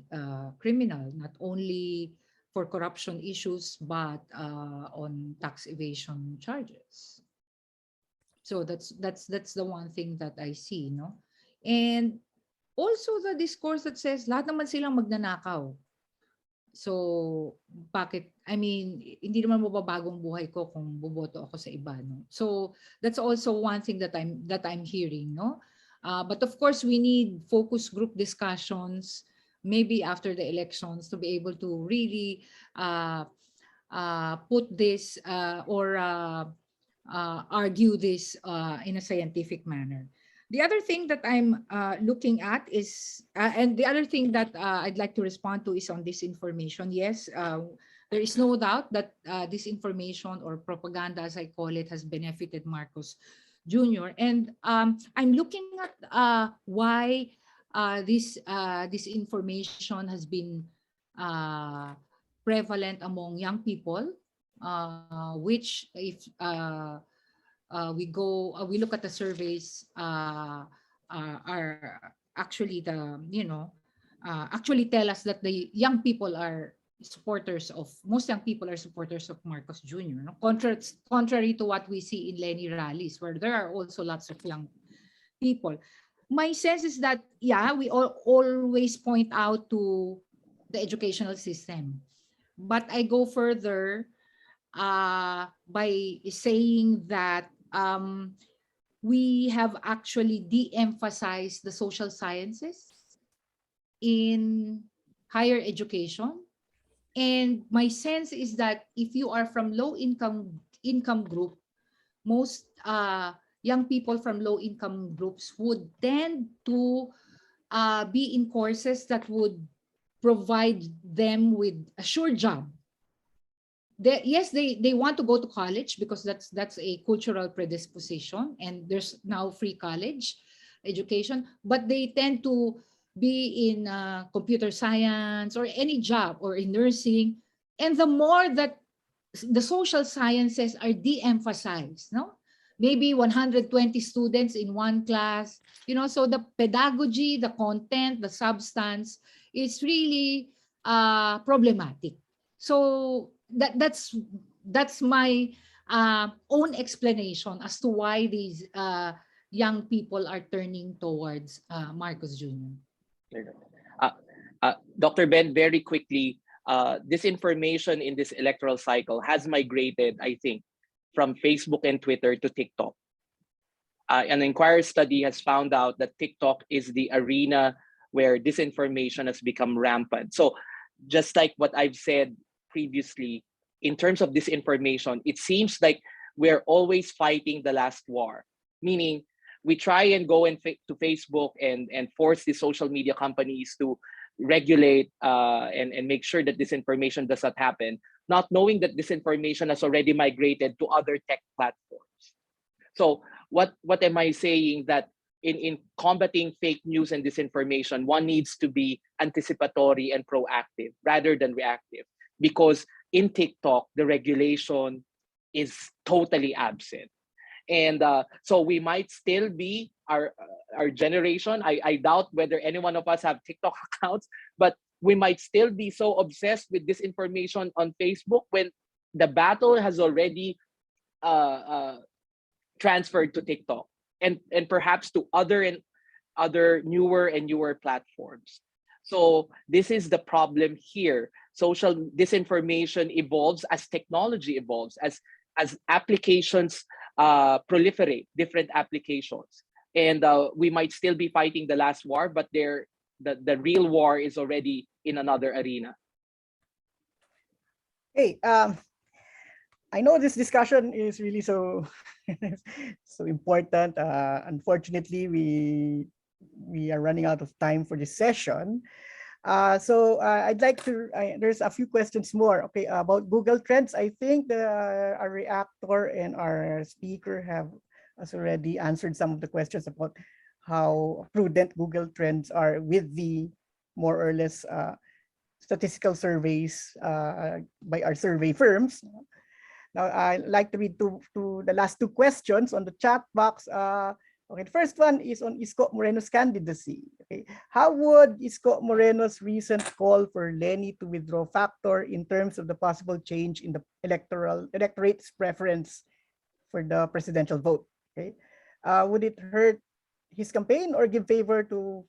criminal, not only for corruption issues, but on tax evasion charges. So that's the one thing that I see, no? And also the discourse that says lahat naman silang magnanakaw. So bakit, I mean, hindi naman mababagong buhay ko kung boboto ako sa iba, no? So that's also one thing that I'm hearing, no? But of course we need focus group discussions maybe after the elections to be able to really put this or argue this in a scientific manner. The other thing that I'm looking at is, and the other thing that I'd like to respond to is on disinformation. Yes, there is no doubt that disinformation or propaganda, as I call it, has benefited Marcos Jr. And I'm looking at why this information has been prevalent among young people, which if we look at the surveys, are actually actually tell us that the young people are most young people are supporters of Marcos Jr. No? Contrary to what we see in Lenny rallies, where there are also lots of young people. My sense is that, yeah, we always point out to the educational system. But I go further by saying that we have actually de-emphasized the social sciences in higher education. And my sense is that if you are from low income group, most young people from low income groups would tend to be in courses that would provide them with a sure job. They want to go to college because that's a cultural predisposition, and there's now free college education, but they tend to be in computer science or any job or in nursing. And the more that the social sciences are de-emphasized, no? Maybe 120 students in one class, so the pedagogy, the content, the substance is really problematic. So that's my own explanation as to why these young people are turning towards Marcos Jr. Dr. Ben, very quickly, this information in this electoral cycle has migrated, I think, from Facebook and Twitter to TikTok. An Inquirer study has found out that TikTok is the arena where disinformation has become rampant. So just like what I've said previously, in terms of disinformation, it seems like we're always fighting the last war, meaning we try and go to Facebook and force the social media companies to regulate and make sure that disinformation does not happen, not knowing that disinformation has already migrated to other tech platforms. So what am I saying? That in combating fake news and disinformation, one needs to be anticipatory and proactive rather than reactive, because in TikTok, the regulation is totally absent. And so we might still be our generation. I doubt whether any one of us have TikTok accounts, but we might still be so obsessed with disinformation on Facebook when the battle has already transferred to TikTok and perhaps to other newer and newer platforms. So this is the problem here. Social disinformation evolves as technology evolves, as applications proliferate, different applications. And we might still be fighting the last war, but the real war is already in another arena. Hey, I know this discussion is really so so important. Unfortunately, we are running out of time for this session. So I'd like to. There's a few questions more. Okay, about Google Trends. I think our reactor and our speaker has already answered some of the questions about how prudent Google Trends are with the more or less statistical surveys by our survey firms. Now, I'd like to read to the last two questions on the chat box. Okay, the first one is on Isko Moreno's candidacy. Okay, how would Isko Moreno's recent call for Lenny to withdraw factor in terms of the possible change in the electorate's preference for the presidential vote? Okay, would it hurt his campaign or give favor to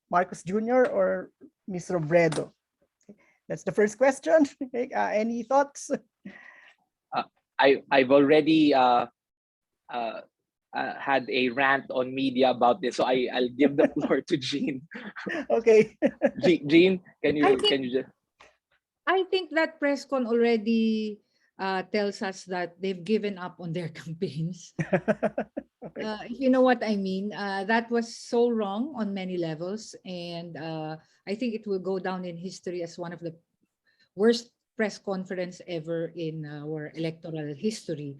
Marcos Jr. or Ms. Robredo? Okay, that's the first question. Okay, any thoughts? I've already had a rant on media about this, so I'll give the floor to Jean. Okay. Jean, can you just? I think that press con already tells us that they've given up on their campaigns. Okay. You know what I mean? That was so wrong on many levels, and I think it will go down in history as one of the worst press conference ever in our electoral history.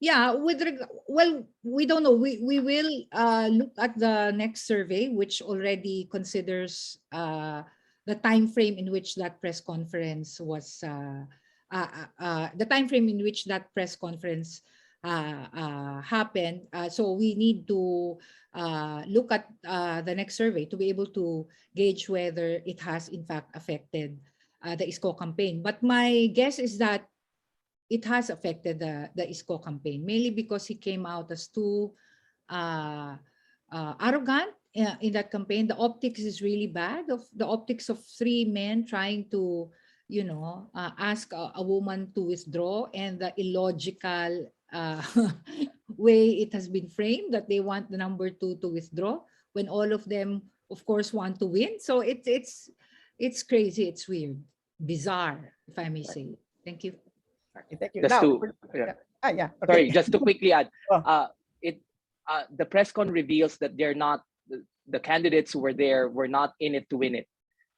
Yeah, well, we don't know. We will look at the next survey, which already considers the time frame in which that press conference was the time frame in which that press conference happened. So we need to look at the next survey to be able to gauge whether it has in fact affected the Isko campaign. But my guess is that it has affected the Isko campaign, mainly because he came out as too arrogant in that campaign. The optics is really bad. Of the optics of three men trying to, ask a woman to withdraw, and the illogical way it has been framed that they want the number two to withdraw when all of them, of course, want to win. So it's crazy. It's weird, bizarre, if I may say. Thank you. Okay, thank you. Just Now, to, yeah. yeah. Okay. Sorry, just to quickly add, Oh. the press con reveals that they're not, the candidates who were there were not in it to win it.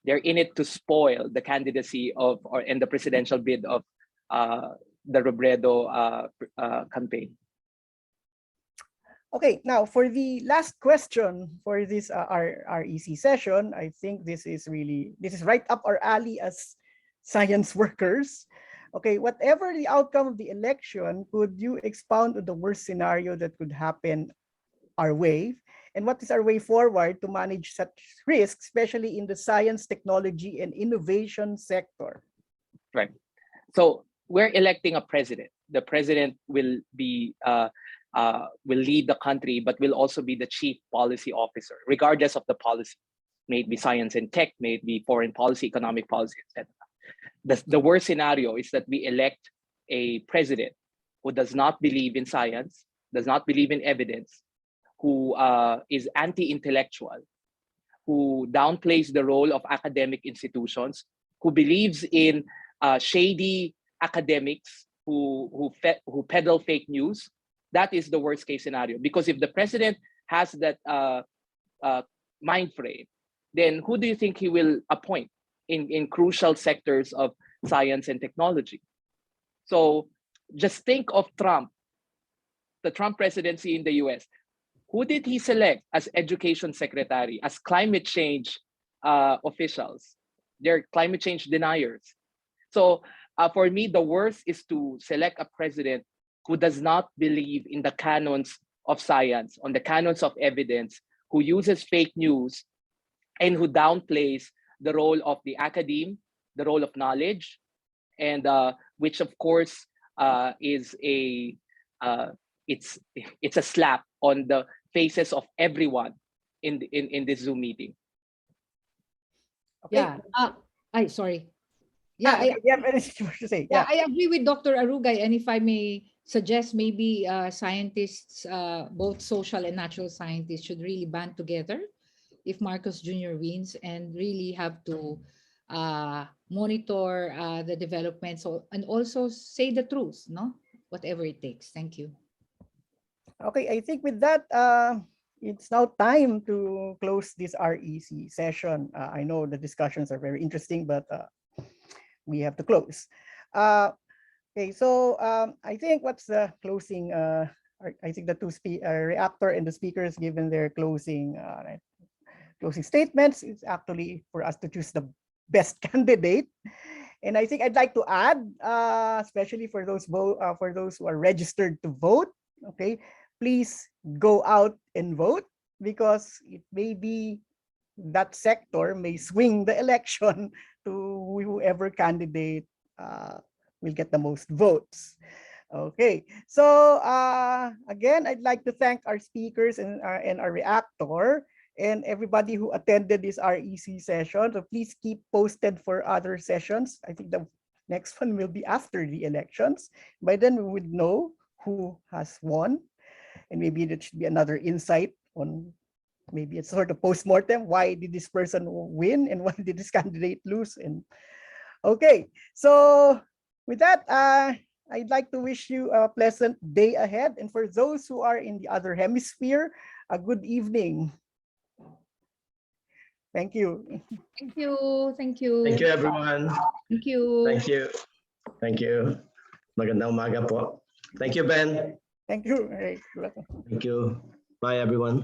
They're in it to spoil the candidacy and the presidential bid of the Robredo campaign. Okay, now for the last question for this REC session, I think this is right up our alley as science workers. Okay, whatever the outcome of the election, could you expound on the worst scenario that could happen our way? And what is our way forward to manage such risks, especially in the science, technology, and innovation sector? Right. So we're electing a president. The president will be will lead the country, but will also be the chief policy officer, regardless of the policy. May it be science and tech, may it be foreign policy, economic policy, etc. The worst scenario is that we elect a president who does not believe in science, does not believe in evidence, who is anti-intellectual, who downplays the role of academic institutions, who believes in shady academics who peddle fake news. That is the worst case scenario. Because if the president has that mind frame, then who do you think he will appoint in crucial sectors of science and technology? So just think of Trump, the Trump presidency in the US. Who did he select as education secretary, as climate change officials? They're climate change deniers. So for me, the worst is to select a president who does not believe in the canons of science, on the canons of evidence, who uses fake news, and who downplays the role of the academe, the role of knowledge, and which of course is a it's a slap on the faces of everyone in this Zoom meeting. Okay. Yeah. Sorry. Yeah, Okay, you have anything more to say? yeah, I agree with Dr. Arugay. And if I may suggest, maybe scientists, both social and natural scientists, should really band together if Marcos Jr. wins and really have to monitor the developments and also say the truth, no? Whatever it takes. Thank you. Okay, I think with that, it's now time to close this REC session. I know the discussions are very interesting, but we have to close. Okay, so I think what's the closing? I think the reactor and the speakers given their closing statements. It's actually for us to choose the best candidate. And I think I'd like to add, especially for those who are registered to vote, okay, please go out and vote, because it may be that sector may swing the election to whoever candidate will get the most votes. Okay, so again, I'd like to thank our speakers and our reactor and everybody who attended this REC session. So please keep posted for other sessions. I think the next one will be after the elections. By then we would know who has won, and maybe that should be another insight on, maybe it's sort of post-mortem. Why did this person win and why did this candidate lose? And okay, so with that, I'd like to wish you a pleasant day ahead. And for those who are in the other hemisphere, a good evening. Thank you. Thank you. Thank you. Thank you, everyone. Thank you. Thank you. Thank you. Magandang umaga po. Thank you, Ben. Thank you. All right. Thank you. Bye, everyone.